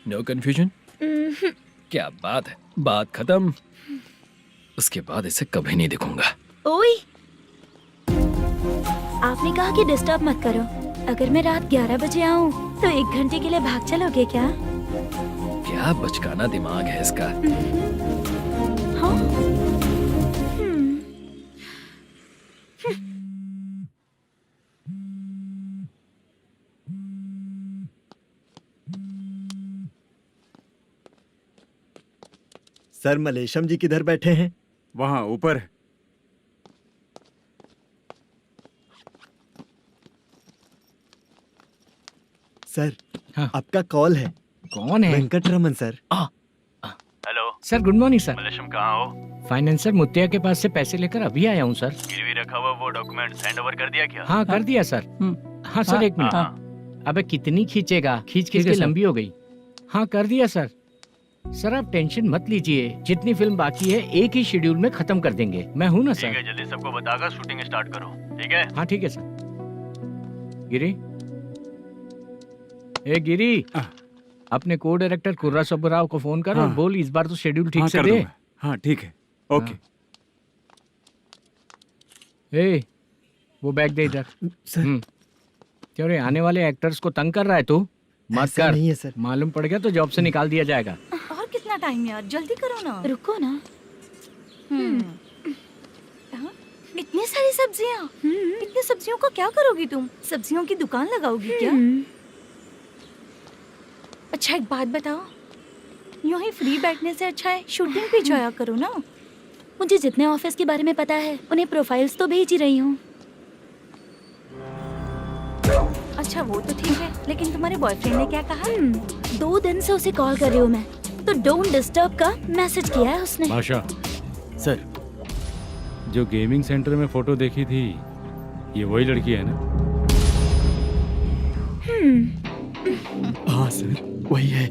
No confusion? क्या बात है, बात खत्म। उसके बाद इसे कभी नहीं दिखूंगा। ओए, आपने कहा कि डिस्टर्ब मत करो। अगर मैं रात 11 बजे आऊँ तो 1 घंटे के लिए भाग चलोगे क्या? क्या बचकाना दिमाग है इसका। हाँ? सर, मलेशम जी किधर बैठे हैं? वहाँ ऊपर है। सर, हाँ। आपका कॉल है। कौन है? Venkataraman sir. Hello sir, good morning. Malesham, कहाँ हो? फाइनेंसर मुत्तिया के पास से पैसे लेकर अभी आया हूँ सर। गिरवी रखा हुआ वो डॉक्यूमेंट हैंड ओवर कर दिया क्या? हाँ, कर दिया सर। हाँ सर, एक मिनट। अबे कितनी खींचेगा, खींच के लंबी हो गई। हाँ, कर दिया सर। सर आप टेंशन मत लीजिए, जितनी फिल्म बाकी है एक ही शेड्यूल में खत्म कर देंगे। मैं हूँ ना ठीक सर। है, जल्दी सबको बताकर शूटिंग स्टार्ट करो। ठीक है? हाँ ठीक है सर। गिरी, ए गिरी, अपने को डायरेक्टर कुर्रा सुब्बराव को फोन कर और हाँ। बोल इस बार तो शेड्यूल ठीक हाँ, से कर दे। दूंगा। हाँ ठीक है, ओके। ए, वो बैग दे इधर। सर, क्यों रे, आने वाले एक्टर्स को तंग कर रहा है तू? मत ऐसा कर। नहीं है सर। मालूम पड़ गया तो जॉब से निकाल दिया जाएगा। और कितना टाइम यार, जल्दी करो ना। रुको ना। हाँ? इतनी सारी सब्जियाँ, इतनी सब्जियों को क्या करोगी तुम? सब्जियों की दुकान लगाओगी क्या? अच्छा एक बात बताओ, यूं ही फ्री बैठने से अच्छा है शूटिंग भी जाया करो ना। मुझे जितने ऑफिस के बारे में पता है उन्हें प्रोफाइल्स तो भेज ही रही हूँ। अच्छा वो तो ठीक है, लेकिन तुम्हारे बॉयफ्रेंड ने क्या कहा? 2 दिन से उसे कॉल कर रही हूँ मैं, तो डोंट डिस्टर्ब का मैसेज किया है उसने। भाषा, सर जो गेमिंग सेंटर में फोटो देखी थी, ये वही लड़की है ना? हाँ सर, वही है।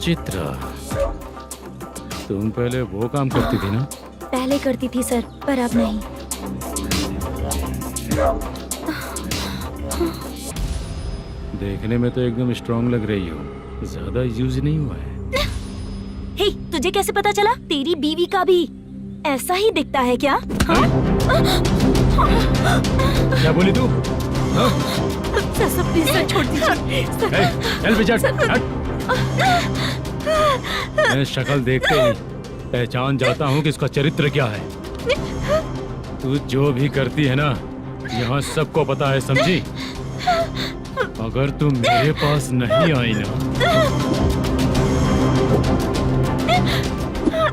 चित्रा, तुम पहले वो काम करती थी ना? पहले करती थी सर, पर अब नहीं। देखने में तो एकदम स्ट्रांग लग रही हो, ज्यादा यूज नहीं हुआ है। हे, तुझे कैसे पता चला? तेरी बीवी का भी ऐसा ही दिखता है क्या? क्या बोली तू? सर प्लीज सर छोड़ दीजिए। चल विजय, हट। मैं शक्ल देखते ही पहचान जाता हूँ कि इसका चरित्र क्या है। तू जो भी करती है ना, यहाँ सबको पता है, समझी? अगर तू मेरे पास नहीं आई ना।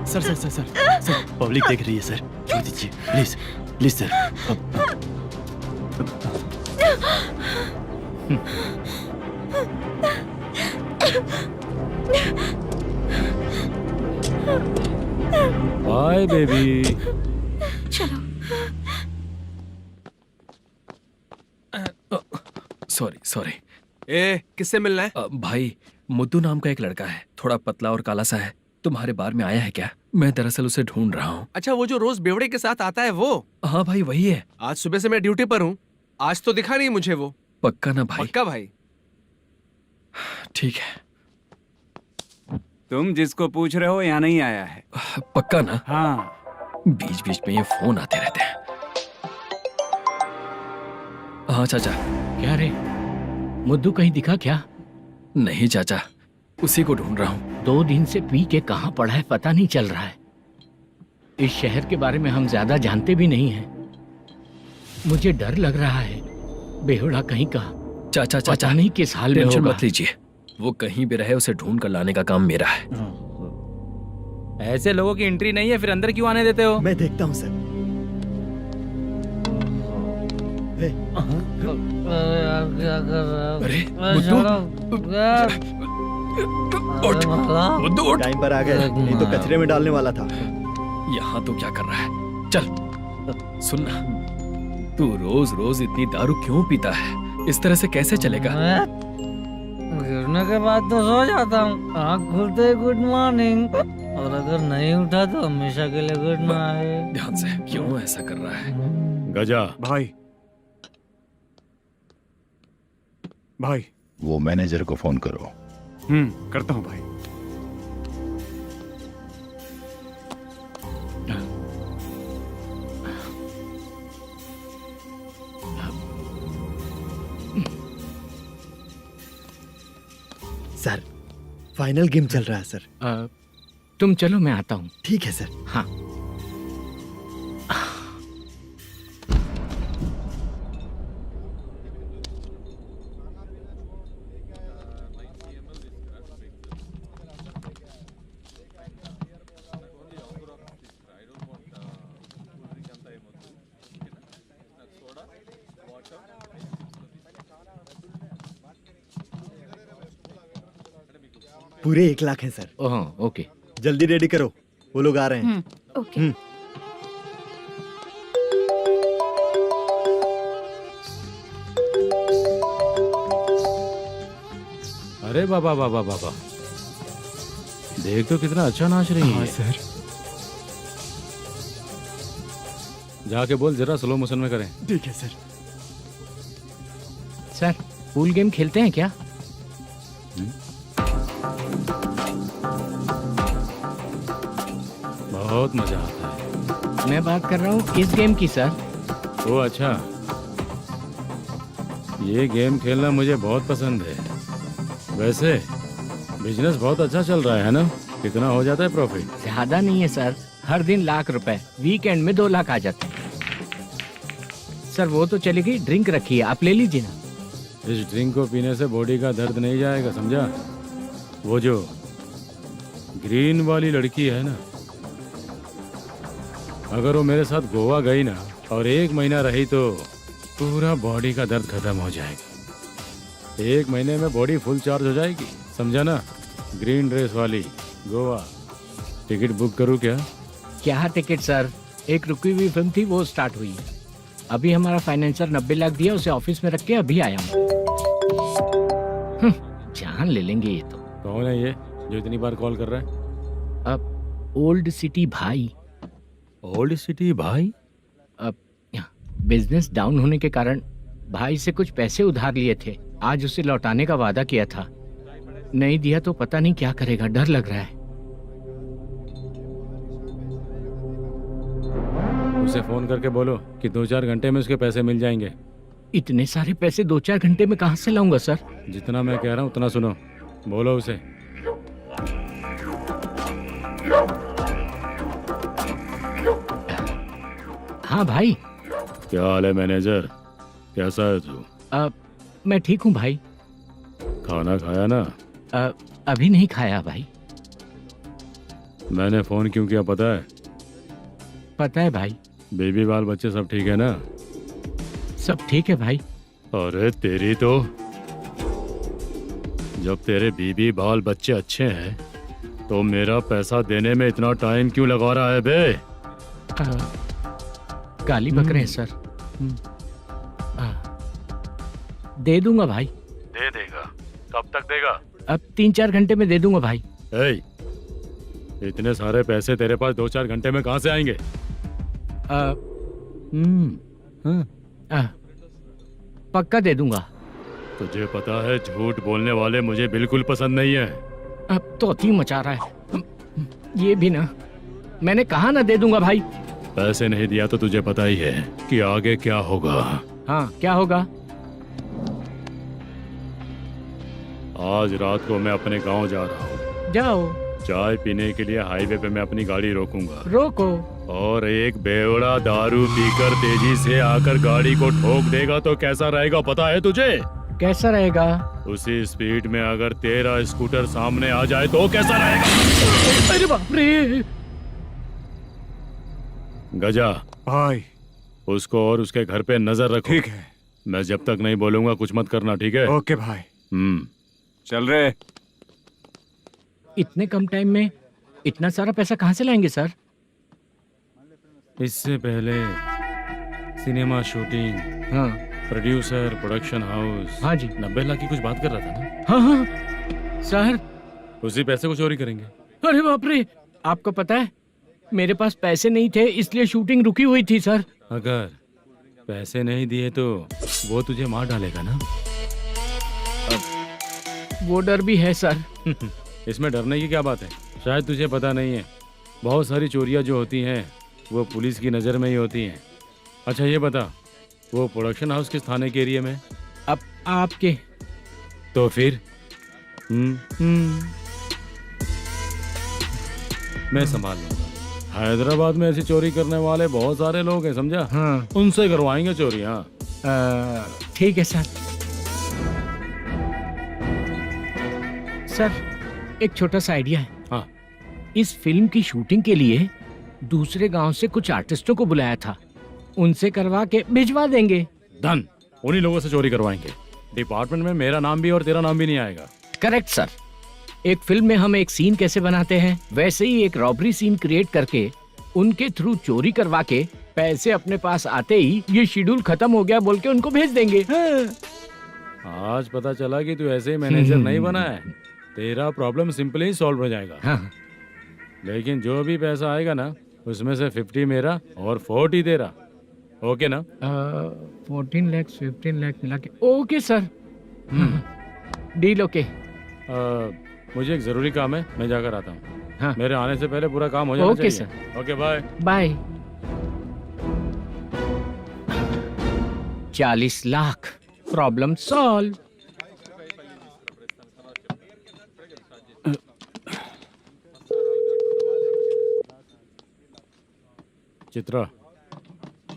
Sir sir sir sir sir public देख रही है सर, छोड़ दीजिए please please sir. Bye baby. चलो। Sorry sorry. ए, किससे मिलना है? भाई, मुद्दू नाम का एक लड़का है, थोड़ा पतला और काला सा है। तुम्हारे बार में आया है क्या? मैं दरअसल उसे ढूंढ रहा हूँ। अच्छा, वो जो रोज बेवड़े के साथ आता है वो? हाँ भाई, वही है। आज सुबह से मैं ड्यूटी पर हूँ, आज तो दिखा नहीं मुझे वो। पक्का ना भाई? पक्का भाई। ठीक है। तुम जिसको पूछ रहे हो यहाँ नहीं आया है? पक्का ना? हाँ। बीच बीच में ये फोन आते रहते हैं। हाँ चाचा। क्या रे, मुद्दू कहीं दिखा क्या? नहीं चाचा, उसी को ढूंढ रहा हूँ। 2 दिन से पी के कहाँ पड़ा है पता नहीं चल रहा है। इस शहर के बारे में हम ज्यादा जानते भी नहीं हैं। मुझे डर लग रहा है, बेहुड़ा कहीं का। चाचा चाचा, पता नहीं किस हाल में टेंशन होगा। मत लीजिए, वो कहीं भी रहे उसे ढूंढ कर लाने का काम मेरा है। ऐसे लोगों की एंट्री नहीं है, फिर अंदर क्यों आने देते हो? मैं देखता हूँ सर। हे, अरे मुद्दू, उठ, मुद्दू उठ। टाइम पर आ गए, नहीं तो कचरे में डालने वाला था। यहाँ तो क्या कर रहा है? चल सुनना, तू रोज रोज इतनी दारू क्यों पीता है? इस तरह से कैसे चलेगा? गिरने के बाद तो सो जाता हूँ, आँख खुलते गुड मॉर्निंग, और अगर नहीं उठा तो हमेशा के लिए गुड नाइट। ध्यान से, क्यों ऐसा कर रहा है? गजा भाई, भाई वो मैनेजर को फोन करो। करता हूँ भाई। सर, फाइनल गेम चल रहा है सर। तुम चलो, मैं आता हूँ। ठीक है सर। हाँ। पूरे 1 लाख हैं सर। Oh okay. जल्दी रेडी करो, वो लोग आ रहे हैं। ओके। अरे बाबा बाबा बाबा, देख तो कितना अच्छा नाच रही है। सर। जाके बोल जरा स्लो मोशन में करें। ठीक है सर। सर, पूल गेम खेलते हैं क्या? बहुत मजा आता है। मैं बात कर रहा हूँ इस गेम की सर। ओ अच्छा, ये गेम खेलना मुझे बहुत पसंद है। वैसे बिजनेस बहुत अच्छा चल रहा है ना? कितना हो जाता है प्रॉफिट? ज्यादा नहीं है सर, हर दिन ₹1,00,000, वीकेंड में 2 लाख आ जाते हैं। सर वो तो चलेगी, ड्रिंक रखी है, आप ले लीजिए ना। इस ड्रिंक को पीने से बॉडी का दर्द नहीं जाएगा, समझा? वो जो ग्रीन वाली लड़की है ना, अगर वो मेरे साथ गोवा गई ना और 1 महीना रही तो पूरा बॉडी का दर्द खत्म हो जाएगा। 1 महीने में बॉडी फुल चार्ज हो जाएगी, समझा ना? ग्रीन ड्रेस वाली, गोवा। टिकट बुक करूँ क्या? क्या टिकट सर, एक रुकी हुई फिल्म थी वो स्टार्ट हुई है। अभी हमारा फाइनेंसर 90 लाख दिया, उसे ऑफिस में रख के अभी आया हूँ। जान ले लेंगे ये तो। कौन है ये जो इतनी बार कॉल कर रहा है? अब ओल्ड सिटी भाई। ओल्ड सिटी भाई? अब बिजनेस डाउन होने के कारण भाई से कुछ पैसे उधार लिए थे, आज उसे लौटाने का वादा किया था। नहीं दिया तो पता नहीं क्या करेगा, डर लग रहा है। उसे फोन करके बोलो कि 2-4 घंटे में उसके पैसे मिल जाएंगे। इतने सारे पैसे 2-4 घंटे में कहाँ से लाऊंगा सर? जितना मैं कह रहा हूँ उतना सुनो, बोलो उसे। हाँ भाई। क्या हाल है मैनेजर, कैसा है तू? मैं ठीक हूँ भाई। खाना खाया ना? अभी नहीं खाया भाई। मैंने फोन क्यों किया पता है? पता है भाई। बेबी बाल बच्चे सब ठीक है ना? सब ठीक है भाई। अरे तेरी तो, जब तेरे बीबी बाल बच्चे अच्छे हैं तो मेरा पैसा देने में इतना टाइम क्यों लगा रहा है बे? गाली बक रहे हैं सर। दे दूंगा भाई। दे देगा? कब तक देगा? अब 3-4 घंटे में दे दूंगा भाई। इतने सारे पैसे तेरे पास 2-4 घंटे में कहाँ से आएंगे? पक्का दे दूंगा। तुझे पता है झूठ बोलने वाले मुझे बिल्कुल पसंद नहीं है। अब तो अति मचा रहा है ये भी ना। मैंने कहा ना दे दूंगा भाई। पैसे नहीं दिया तो तुझे पता ही है कि आगे क्या होगा। हाँ क्या होगा? आज रात को मैं अपने गांव जा रहा हूँ। जाओ। चाय पीने के लिए हाईवे पे मैं अपनी गाड़ी रोकूंगा। रोको। और एक बेवड़ा दारू पीकर तेजी से आकर गाड़ी को ठोक देगा तो कैसा रहेगा पता है तुझे? कैसा रहेगा? उसी स्पीड में अगर तेरा स्कूटर सामने आ जाए तो कैसा रहेगा? अरे बाप रे। गजा भाई, उसको और उसके घर पे नजर रखो। ठीक है। मैं जब तक नहीं बोलूंगा कुछ मत करना, ठीक है? ओके भाई। चल रहे। इतने कम टाइम में इतना सारा पैसा कहाँ से लाएंगे सर? इससे पहले सिनेमा शूटिंग, हाँ, प्रोड्यूसर, प्रोडक्शन हाउस। हाँ जी। 90 लाख की कुछ बात कर रहा था ना? हाँ हाँ सर। उसी पैसे को चोरी करेंगे। अरे बाप रे, आपको पता है मेरे पास पैसे नहीं थे इसलिए शूटिंग रुकी हुई थी सर। अगर पैसे नहीं दिए तो वो तुझे मार डालेगा ना? वो डर भी है सर। इसमें डरने की क्या बात है? शायद तुझे पता नहीं है, बहुत सारी चोरियां जो होती हैं वो पुलिस की नज़र में ही होती हैं। अच्छा ये बता, वो प्रोडक्शन हाउस किस थाने के एरिया में? अब आपके। तो फिर मैं संभाल लूंगा। हैदराबाद में ऐसी चोरी करने वाले बहुत सारे लोग हैं, समझा? हाँ। उनसे करवाएंगे चोरियां। ठीक है सर। सर एक छोटा सा आइडिया है। हाँ। इस फिल्म की शूटिंग के लिए दूसरे गांव से कुछ आर्टिस्टों को बुलाया था, उनसे करवा के भिजवा देंगे। डन, उन्हीं लोगों से चोरी करवाएंगे। डिपार्टमेंट में मेरा नाम भी और तेरा नाम भी नहीं आएगा। Correct sir. एक फिल्म में हम एक सीन कैसे बनाते हैं वैसे ही एक रॉबरी सीन क्रिएट करके उनके थ्रू चोरी करवा के पैसे अपने पास आते ही ये शेड्यूल खत्म हो गया बोल के उनको भेज देंगे। आज पता चला कि तू ऐसे ही मैनेजर नहीं बना है। तेरा प्रॉब्लम सिंपली ही सॉल्व हो जाएगा। हाँ। लेकिन जो भी पैसा आएगा ना उसमें से 50 मेरा और 40 तेरा। ओके ना? 14 लाख 15 लाख मिला के। Okay sir. Deal okay. मुझे एक जरूरी काम है, मैं जाकर आता हूँ। हाँ। मेरे आने से पहले पूरा काम हो जाना ओके चाहिए। Sir. Okay bye. Bye. 40 lakh problem solve. Chitra,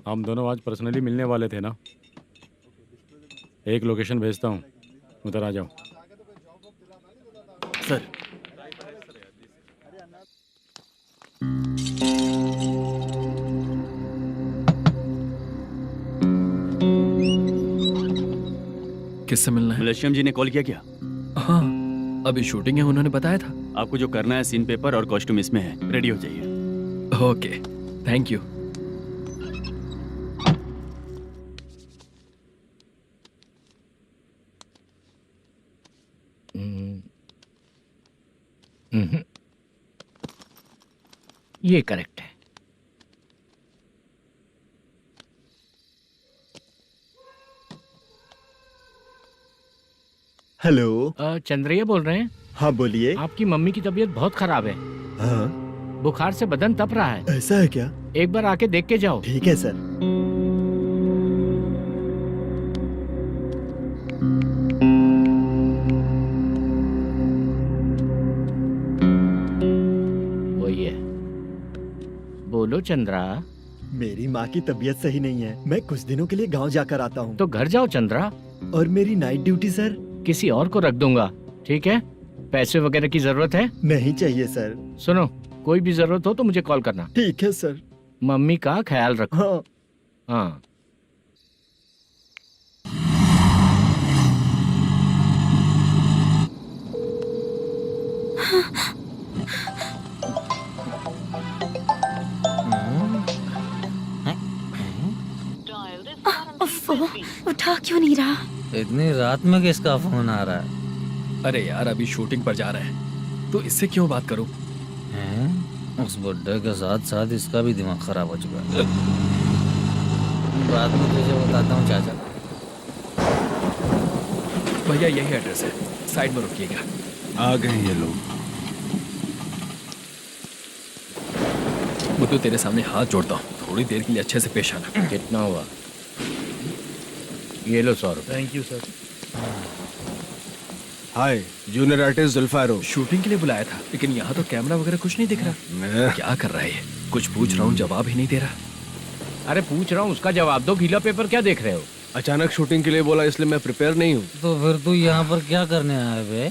हम दोनों आज पर्सनली मिलने वाले थे ना? एक लोकेशन भेजता हूँ, उधर आ जाओ। सर, किससे मिलना है? मलेशियम जी ने कॉल किया क्या? हाँ, अभी शूटिंग है, उन्होंने बताया था। आपको जो करना है, सीन पेपर और कॉस्ट्यूम इसमें है, रेडी हो जाइए। Okay, thank you. ये करेक्ट है। हेलो। चंद्रैया बोल रहे हैं? हाँ बोलिए। आपकी मम्मी की तबीयत बहुत खराब है। हाँ। बुखार से बदन तप रहा है। ऐसा है क्या? एक बार आके देख के जाओ। ठीक है सर। वही है। बोलो चंद्रा। मेरी माँ की तबीयत सही नहीं है, मैं कुछ दिनों के लिए गांव जाकर आता हूँ। तो घर जाओ चंद्रा। और मेरी नाइट ड्यूटी सर? किसी और को रख दूंगा, ठीक है? पैसे वगैरह की जरूरत है? नहीं चाहिए सर। सुनो, कोई भी जरूरत हो तो मुझे कॉल करना। ठीक है सर। मम्मी का ख्याल रखो। हाँ। हाँ। उठा क्यों नहीं रहा? इतनी रात में किसका फोन आ रहा है? अरे यार, अभी शूटिंग पर जा रहे हैं, तो इससे क्यों बात करूं? उस बुड्ढे के साथ साथ इसका भी दिमाग खराब हो चुका है। बाद में तुझे बताता हूँ चाचा। भैया यही एड्रेस है, साइड में रुकिएगा। आ गए ये लोग। मुझे तेरे सामने हाथ जोड़ता हूँ, थोड़ी देर के लिए अच्छे से पेश आना। कितना हुआ? ये लो 100 रुपए। Thank you sir. Hi, junior artist जुल्फारो। शूटिंग के लिए बुलाया था, लेकिन यहाँ तो कैमरा वगैरह कुछ नहीं दिख रहा। क्या कर रहा है ये? कुछ पूछ रहा हूँ, जवाब ही नहीं दे रहा। अरे पूछ रहा हूँ, उसका जवाब दो। गीला पेपर क्या देख रहे हो? अचानक शूटिंग के लिए बोला, इसलिए मैं प्रिपेयर नहीं हूँ। तो फिर तू यहाँ पर क्या करने आया बे?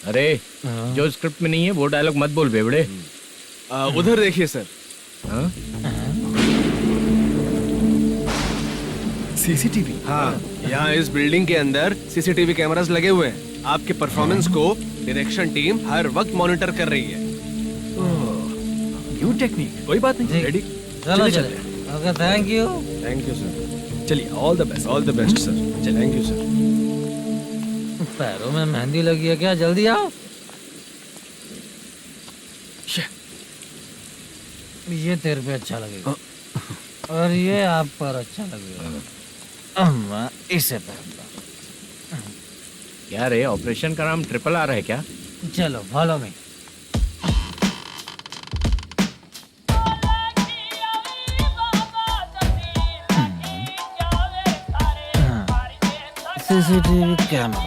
अरे जो स्क्रिप्ट में नहीं है वो डायलॉग मत बोल बेवड़े। उधर देखिए सर। सीसीटीवी? हाँ, यहाँ इस बिल्डिंग के अंदर सीसीटीवी कैमरास लगे हुए हैं। आपके परफॉर्मेंस को डायरेक्शन टीम हर वक्त मॉनिटर कर रही है। New technique. कोई बात नहीं, रेडी। चलो चले। Okay, thank you. Thank you sir. चलिए, all the best. All the best sir. Thank you sir. पैरों में मेहंदी लगी है क्या? जल्दी आओ। ये तेरे पे अच्छा लगेगा और ये आप पर अच्छा लगेगा। मैं इसे पहनता। क्या रे, ऑपरेशन का नाम ट्रिपल आर है क्या? चलो follow me. CCTV camera.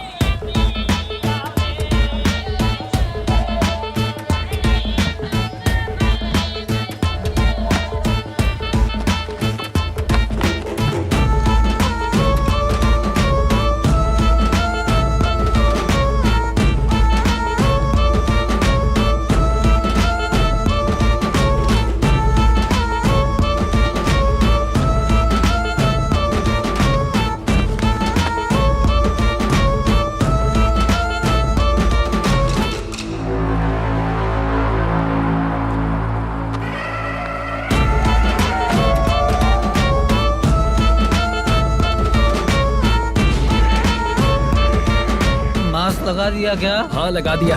Mask लगा दिया क्या? हाँ, लगा दिया।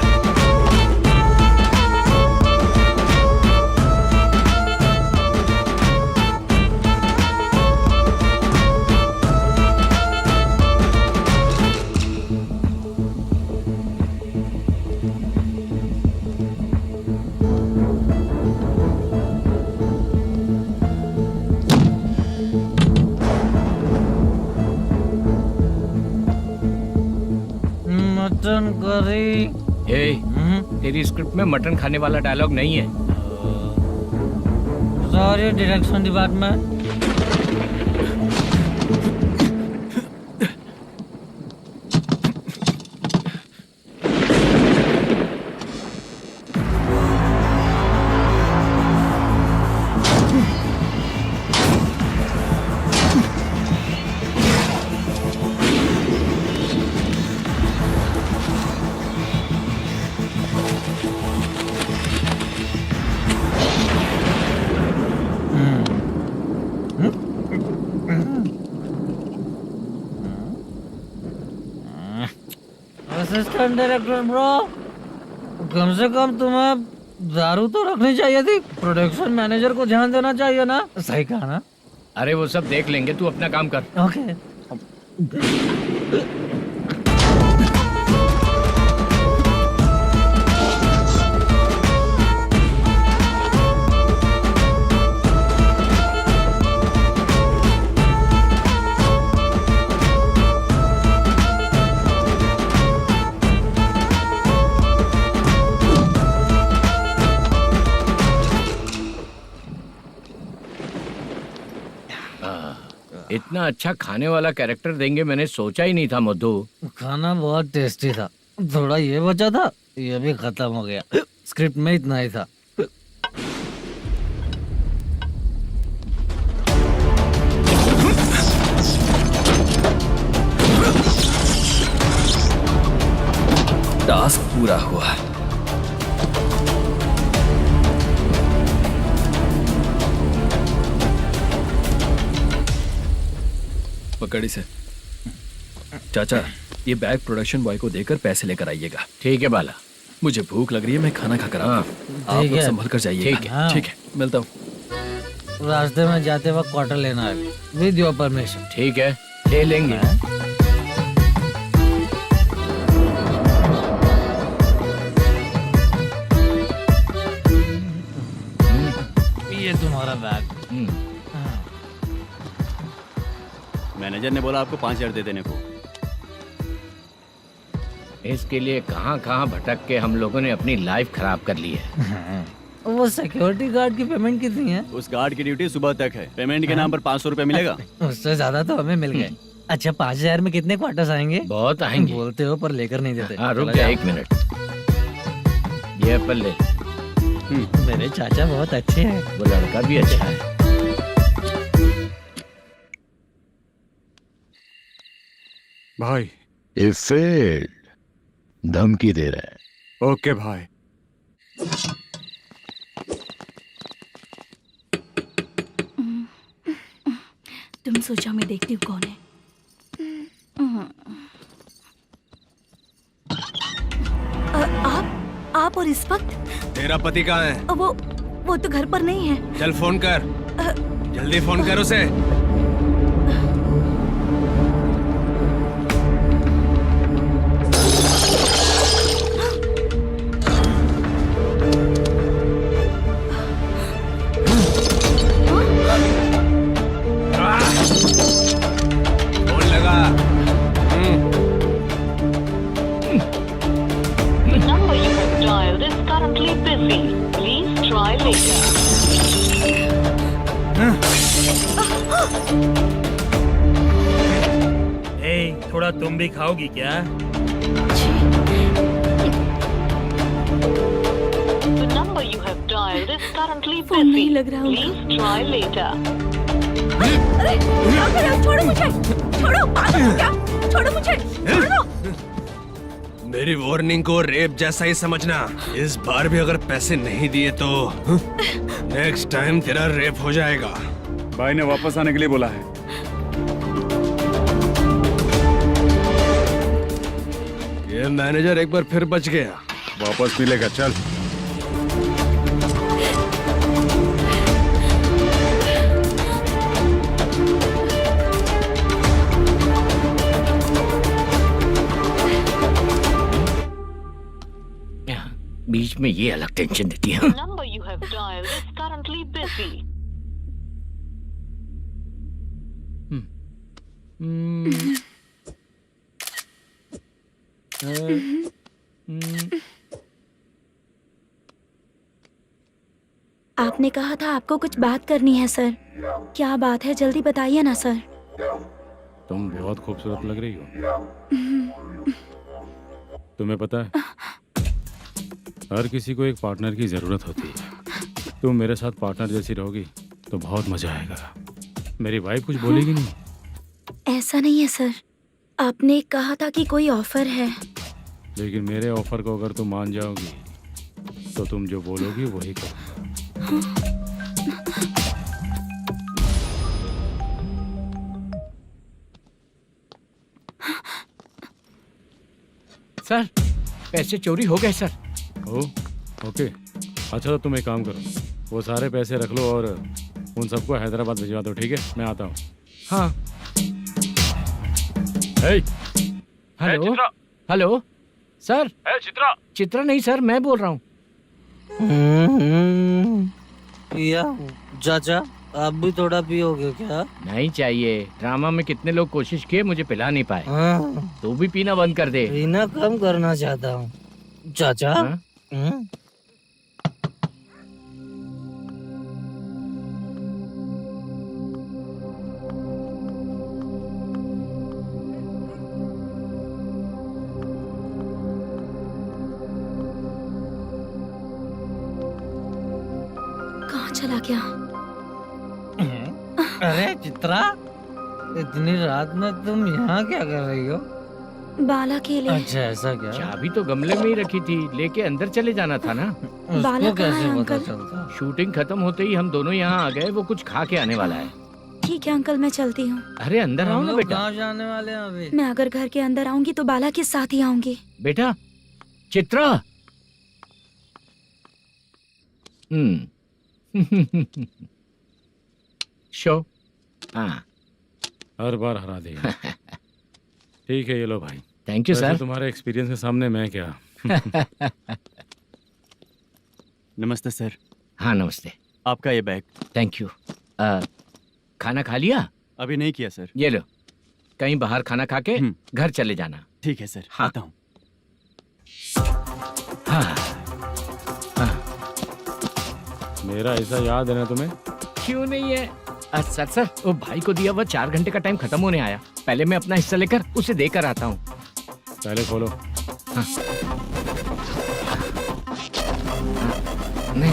Mutton curry. ए, तेरी स्क्रिप्ट में मटन खाने वाला डायलॉग नहीं है। Sorry direction department. Assistant director bro, कम से कम तुम्हें दारू तो रखनी चाहिए थी। प्रोडक्शन मैनेजर को ध्यान देना चाहिए ना। सही कहा ना? अरे वो सब देख लेंगे, तू अपना काम कर। ओके। इतना अच्छा खाने वाला कैरेक्टर देंगे मैंने सोचा ही नहीं था मधु। खाना बहुत टेस्टी था। थोड़ा ये बचा था, ये भी खत्म हो गया। स्क्रिप्ट में इतना ही था। टास्क पूरा हुआ। पकड़ी से चाचा, ये बैग प्रोडक्शन बॉय को देकर पैसे लेकर आइएगा। ठीक है बाला। मुझे भूख लग रही है, मैं खाना खाकर आता हूँ। आप ठीक लोग है। संभल कर जाइएगा। ठीक है। ठीक है, मिलता हूँ। रास्ते में जाते वक्त क्वार्टर लेना है, विद योर परमिशन। ठीक है, ले लेंगे। ये तुम्हारा बैग। मैनेजर ने बोला आपको 5,000 दे देने को। इसके लिए कहाँ कहाँ भटक के हम लोगों ने अपनी लाइफ खराब कर ली है। वो सिक्योरिटी गार्ड की पेमेंट कितनी है? उस गार्ड की ड्यूटी सुबह तक है। पेमेंट के नाम पर 500 रुपए मिलेगा। उससे ज्यादा तो हमें मिल गए। अच्छा, 5,000 में कितने क्वार्टर्स आएंगे? बहुत आएंगे। बोलते हो पर लेकर नहीं देते। हाँ रुक चला जा जाओ। 1 मिनट। ये एप्पल ले। मेरे चाचा बहुत अच्छे हैं। वो लड़का भी अच्छा है। भाई ये फेल्ड, धमकी दे रहा है। ओके भाई। तुम सोचा मैं देखती हूँ कौन है। आप और इस वक्त तेरा पति कहाँ है? वो तो घर पर नहीं है। चल फोन कर, जल्दी फोन कर उसे। फोन लगा। number you have dialed is currently busy. Please try later. थोड़ा तुम भी खाओगी क्या? The number you have dialed is currently phone नहीं busy. लग रहा उनका। Please try later. अरे क्या कर रहे हो? छोड़ो मुझे, छोड़ो। पागल हो क्या? छोड़ो मुझे, छोड़ो। मेरी वार्निंग को रेप जैसा ही समझना। इस बार भी अगर पैसे नहीं दिए तो नेक्स्ट टाइम तेरा रेप हो जाएगा। भाई ने वापस आने के लिए बोला है। ये मैनेजर एक बार फिर बच गया। वापस मिलेगा, चल। बीच में ये अलग टेंशन देती है। The number you have dialed is currently busy. आप आपने कहा था आपको कुछ बात करनी है सर। क्या बात है, जल्दी बताइए ना सर। तुम बहुत खूबसूरत लग रही हो। तुम्हें पता है, हर किसी को एक पार्टनर की जरूरत होती है। तुम मेरे साथ पार्टनर जैसी रहोगी तो बहुत मजा आएगा। मेरी वाइफ कुछ बोलेगी नहीं। ऐसा नहीं है सर, आपने कहा था कि कोई ऑफर है। लेकिन मेरे ऑफर को अगर तुम मान जाओगी तो तुम जो बोलोगी वही करो। सर, पैसे चोरी हो गए सर। ओके, अच्छा तो तुम एक काम करो, वो सारे पैसे रख लो और उन सबको हैदराबाद भिजवा दो, ठीक है? मैं आता हूँ। हाँ। Hey, hello hello sir. Chitra. Chitra नहीं सर, मैं बोल रहा हूँ। या चाचा, आप भी थोड़ा पियोगे क्या? नहीं चाहिए। ड्रामा में कितने लोग कोशिश किए, मुझे पिला नहीं पाए। तू भी पीना बंद कर दे। पीना कम करना चाहता हूँ चाचा। कहाँ चला गया? अरे चित्रा, इतनी रात में तुम यहाँ क्या कर रही हो? बाला के लिए। अच्छा ऐसा क्या? चाबी तो गमले में ही रखी थी, लेके अंदर चले जाना था ना। बाला उसको कहाँ है कैसे पता अंकल? चलता? शूटिंग खत्म होते ही हम दोनों यहाँ आ गए। वो कुछ खा के आने वाला है। ठीक है अंकल, मैं चलती हूँ। अरे अंदर आओ हम ना लोग बेटा। कहाँ जाने वाले हैं अभी? मैं अगर घर के अंदर आऊंगी तो बाला के साथ ही आऊंगी। बेटा चित्रा। शो। हाँ, हर बार हरा देगा। ठीक है, ये लो भाई। थैंक यू वैसे सर। तुम्हारे एक्सपीरियंस के सामने मैं क्या। नमस्ते सर। हाँ नमस्ते। आपका ये बैग। Thank you. खाना खा लिया? अभी नहीं किया सर। ये लो, कहीं बाहर खाना खा के घर चले जाना। ठीक है सर। हाँ। आता हूँ। हाँ हाँ। मेरा ऐसा याद है ना तुम्हें? क्यों नहीं है? सर सर, वो भाई को दिया हुआ 4 घंटे का टाइम खत्म होने आया। पहले मैं अपना हिस्सा लेकर उसे देकर आता हूँ। पहले खोलो। हाँ। नहीं।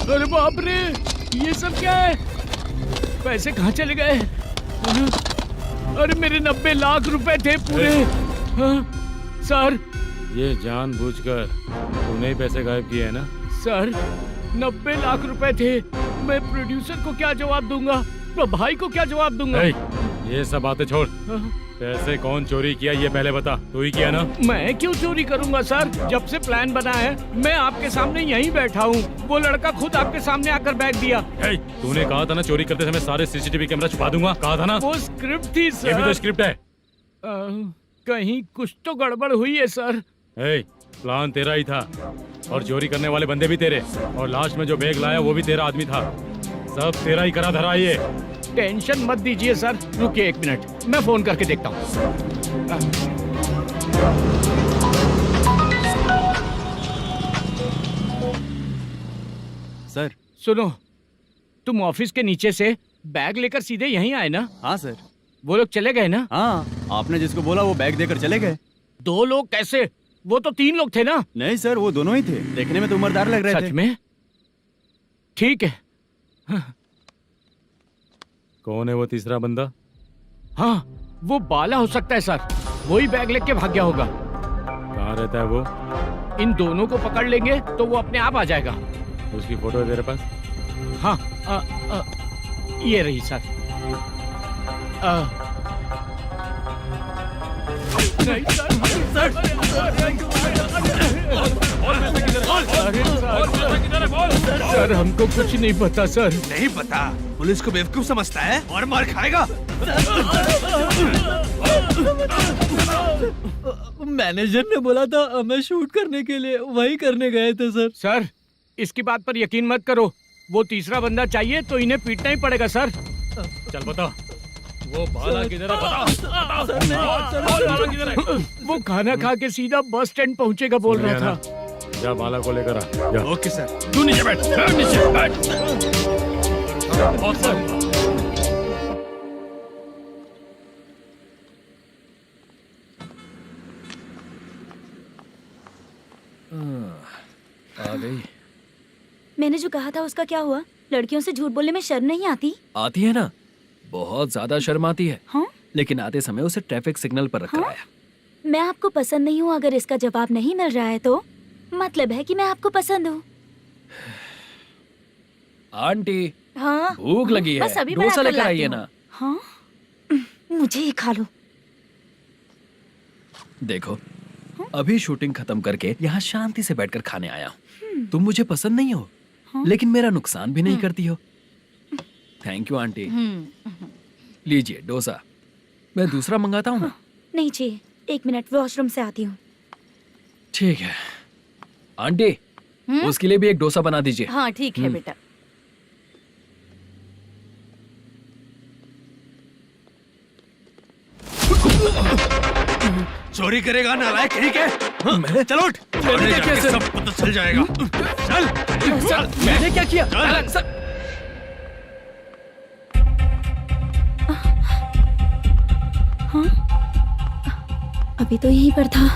अरे बाप रे, ये सब क्या है? पैसे कहाँ चले गए? अरे मेरे 90 लाख रुपए थे पूरे। सर, ये जानबूझकर तूने ही पैसे गायब किए हैं ना? सर 90 लाख रुपए थे। मैं प्रोड्यूसर को क्या जवाब दूंगा, तो भाई को क्या जवाब दूंगा? ये सब बातें छोड़। पैसे कौन चोरी किया ये पहले बता। तू ही किया ना? मैं क्यों चोरी करूंगा सर? जब से प्लान बना है मैं आपके सामने यहीं बैठा हूँ। वो लड़का खुद आपके सामने आकर बैठ दिया। तूने कहा था ना चोरी करते समय सारे सीसीटीवी कैमरा छुपा दूंगा, कहा था ना? वो स्क्रिप्ट थी सर। ये भी तो स्क्रिप्ट है। कहीं कुछ तो गड़बड़ हुई है सर। प्लान तेरा ही था और चोरी करने वाले बंदे भी तेरे, और लास्ट में जो बैग लाया वो भी तेरा आदमी था। सब तेरा ही करा धरा। ये टेंशन मत दीजिए सर। रुकिए 1 मिनट, मैं फोन करके देखता हूँ। सर सुनो, तुम ऑफिस के नीचे से बैग लेकर सीधे यहीं आए ना? हाँ सर। वो लोग चले गए ना? हाँ, आपने जिसको बोला वो बैग देकर चले गए। 2 लोग कैसे? वो तो 3 लोग थे ना? नहीं सर, वो दोनों ही थे। देखने में तो उम्रदार लग रहे थे। सच में? ठीक है। कौन है वो तीसरा बंदा? हाँ, वो बाला हो सकता है सर। वही बैग लेके भाग गया होगा। कहाँ रहता है वो? इन दोनों को पकड़ लेंगे तो वो अपने आप आ जाएगा। उसकी फोटो है तेरे पास? हाँ, ये रही सर। नहीं सर, हमको कुछ नहीं पता सर। नहीं पता? पुलिस को बेवकूफ समझता है और मार खाएगा। मैनेजर ने बोला था हमें शूट करने के लिए, वही करने गए थे सर। सर, इसकी बात पर यकीन मत करो। वो तीसरा बंदा चाहिए तो इन्हें पीटना ही पड़ेगा सर। चल बता, वो बाला किधर है? बता, बाला किधर है? वो खाना खा के सीधा बस स्टैंड पहुंचेगा बोल रहा था। जा बाला को लेकर आ। जा। Okay sir. तू नीचे बैठ, नीचे बैठ। बहुत सर। आ गई। मैंने जो कहा था उसका क्या हुआ? लड़कियों से झूठ बोलने में शर्म नहीं आती? आती है ना, बहुत ज्यादा शर्म आती है। हाँ? लेकिन आते समय उसे ट्रैफिक सिग्नल पर रखकर आया। मैं आपको पसंद नहीं हूँ, अगर इसका जवाब नहीं मिल रहा है तो मतलब है कि मैं आपको पसंद हूँ। आंटी, हाँ? भूख लगी है, बस अभी डोसा बनाकर लेकर लाती आइए हूँ। ना। हाँ? मुझे ही खा लो। देखो, अभी शूटिंग खत्म करके यहाँ शांति से बैठकर खाने आया हूँ। तुम मुझे पसंद नहीं हो, लेकिन मेरा नुकसान भी नहीं करती हो। Thank you aunty. लीजिए डोसा। मैं दूसरा मंगाता हूँ ना? नहीं चाहिए, 1 मिनट वॉशरूम से आती हूँ। ठीक है आंटी, उसके लिए भी एक डोसा बना दीजिए। हाँ ठीक है बेटा। चोरी करेगा नालायक, ठीक है? मैंने चलो उठ, मैंने क्या किया सर? सब पता चल जाएगा। चल सर, मैंने क्या किया? सर, हाँ? अभी तो यहीं पर था।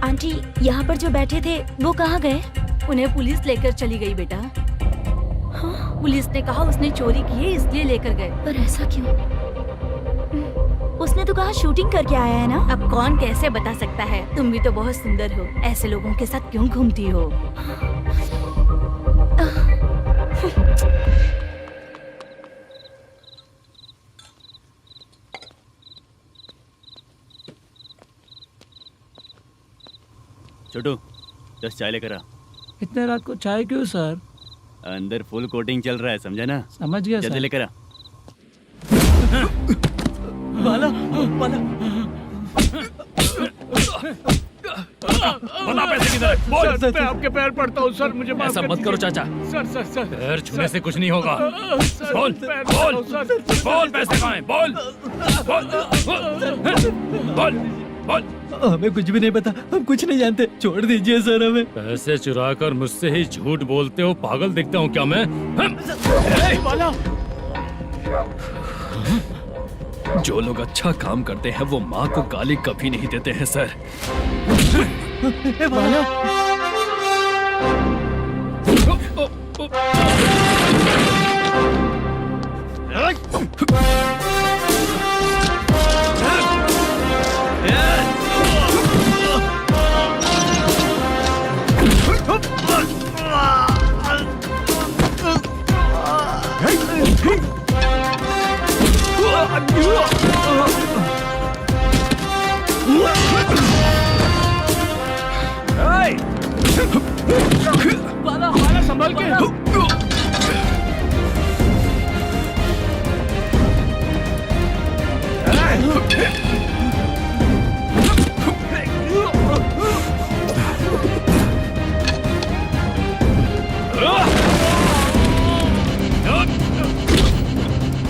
आंटी, यहाँ पर जो बैठे थे वो कहाँ गए? उन्हें पुलिस लेकर चली गई बेटा। हाँ? पुलिस ने कहा उसने चोरी की है इसलिए लेकर गए। पर ऐसा क्यों? उसने तो कहा शूटिंग करके आया है ना। अब कौन कैसे बता सकता है? तुम भी तो बहुत सुंदर हो, ऐसे लोगों के साथ क्यों घूमती हो? छोटू 10 चाय लेकर आ। इतने रात को चाय क्यों सर? अंदर फुल कोटिंग चल रहा है, समझा ना? समझ गया जल्दी सर। लेकर आ। बाला, बाला। बता पैसे किधर है? बोल। सर, मैं आपके पैर पड़ता हूँ सर, मुझे माफ ऐसा कर मत दीजिए। करो चाचा। सर सर सर पैर छूने से कुछ नहीं होगा। सर, बोल, पैर बोल, पड़ता हूँ, सर। बोल पैसे कहाँ हैं? बोल, बोल, बोल, बोल। हमें कुछ भी नहीं पता, हम कुछ नहीं जानते, छोड़ दीजिए सर हमें। पैसे चुराकर मुझसे ही झूठ बोलते हो, पागल दिखता हूँ क्या मैं? बाला, जो लोग अच्छा काम करते हैं वो माँ को गाली कभी नहीं देते हैं सर। बाला। बाला, बाला संभल के।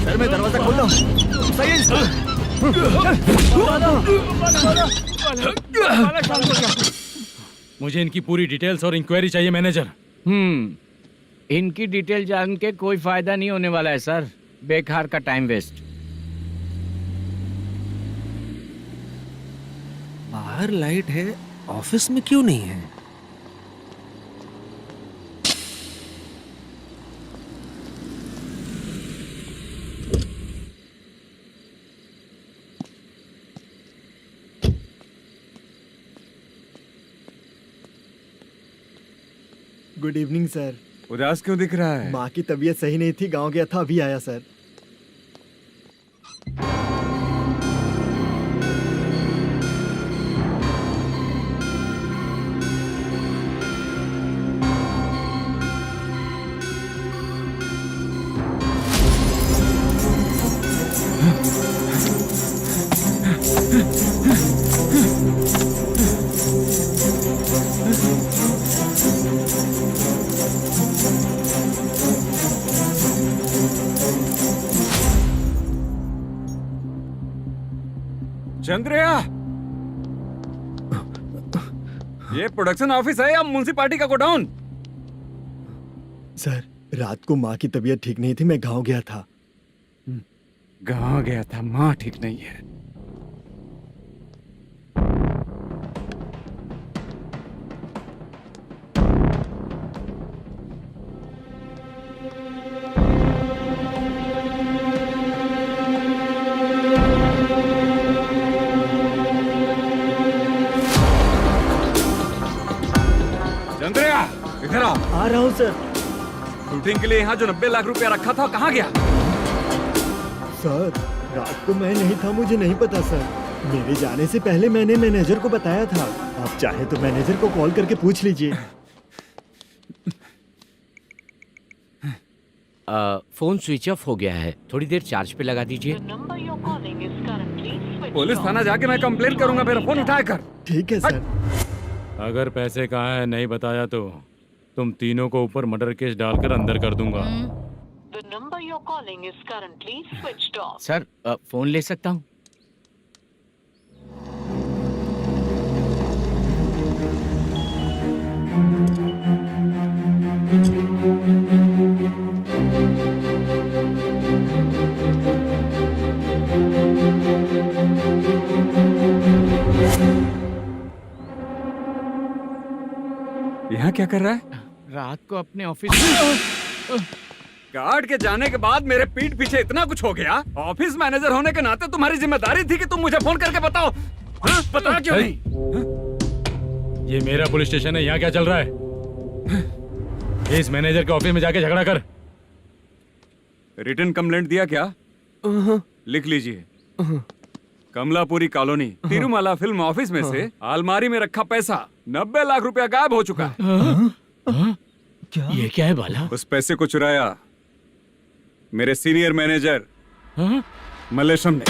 सर मैं दरवाजा खोल दूं? सही है सर। बाला शांत हो जा। मुझे इनकी पूरी डिटेल्स और इंक्वायरी चाहिए मैनेजर। इनकी डिटेल जान के कोई फायदा नहीं होने वाला है सर, बेकार का टाइम वेस्ट। बाहर लाइट है, ऑफिस में क्यों नहीं है? Good evening sir. उदास क्यों दिख रहा है? माँ की तबीयत सही नहीं थी, गांव गया था, अभी आया सर। चंद्रया, ये प्रोडक्शन ऑफिस है या म्युनिसिपालिटी का गोडाउन? सर, रात को माँ की तबीयत ठीक नहीं थी, मैं गांव गया था। गांव गया था, माँ ठीक नहीं है। चंद्रया, इधर आओ। आ रहा हूँ सर। शूटिंग के लिए यहाँ जो 90 लाख रुपया रखा था, कहाँ गया? सर, रात को मैं नहीं था, मुझे नहीं पता सर। मेरे जाने से पहले मैंने मैनेजर को बताया था। आप चाहे तो मैनेजर को कॉल करके पूछ लीजिए। फोन स्विच ऑफ हो गया है, थोड़ी देर चार्ज पे लगा दीजिए। पुलिस थाना जाके मैं कंप्लेंट करूंगा, मेरा फोन उठाया कर। ठीक है सर। अगर पैसे कहाँ है नहीं बताया तो तुम तीनों को ऊपर मर्डर केस डालकर अंदर कर दूंगा। The number you're calling is currently switched off. Sir, phone ले सकता हूँ? यहाँ क्या कर रहा है? रात को अपने ऑफिस गार्ड के जाने के बाद मेरे पीठ पीछे इतना कुछ हो गया। ऑफिस मैनेजर होने के नाते तुम्हारी जिम्मेदारी थी कि तुम मुझे फोन करके बताओ। हाँ? पता क्यों नहीं? ये मेरा पुलिस स्टेशन है, यहाँ क्या चल रहा है? इस मैनेजर के ऑफिस में जाके झगड़ा कर। रिटन कंप्लेंट दिया क्या? लिख लीजिए। Kamalapuri colony, Tirumala film office में से अलमारी में रखा पैसा 90 लाख रुपया गायब हो चुका है। क्या? ये क्या है बाला? उस पैसे को चुराया मेरे सीनियर मैनेजर मल्लेशम ने।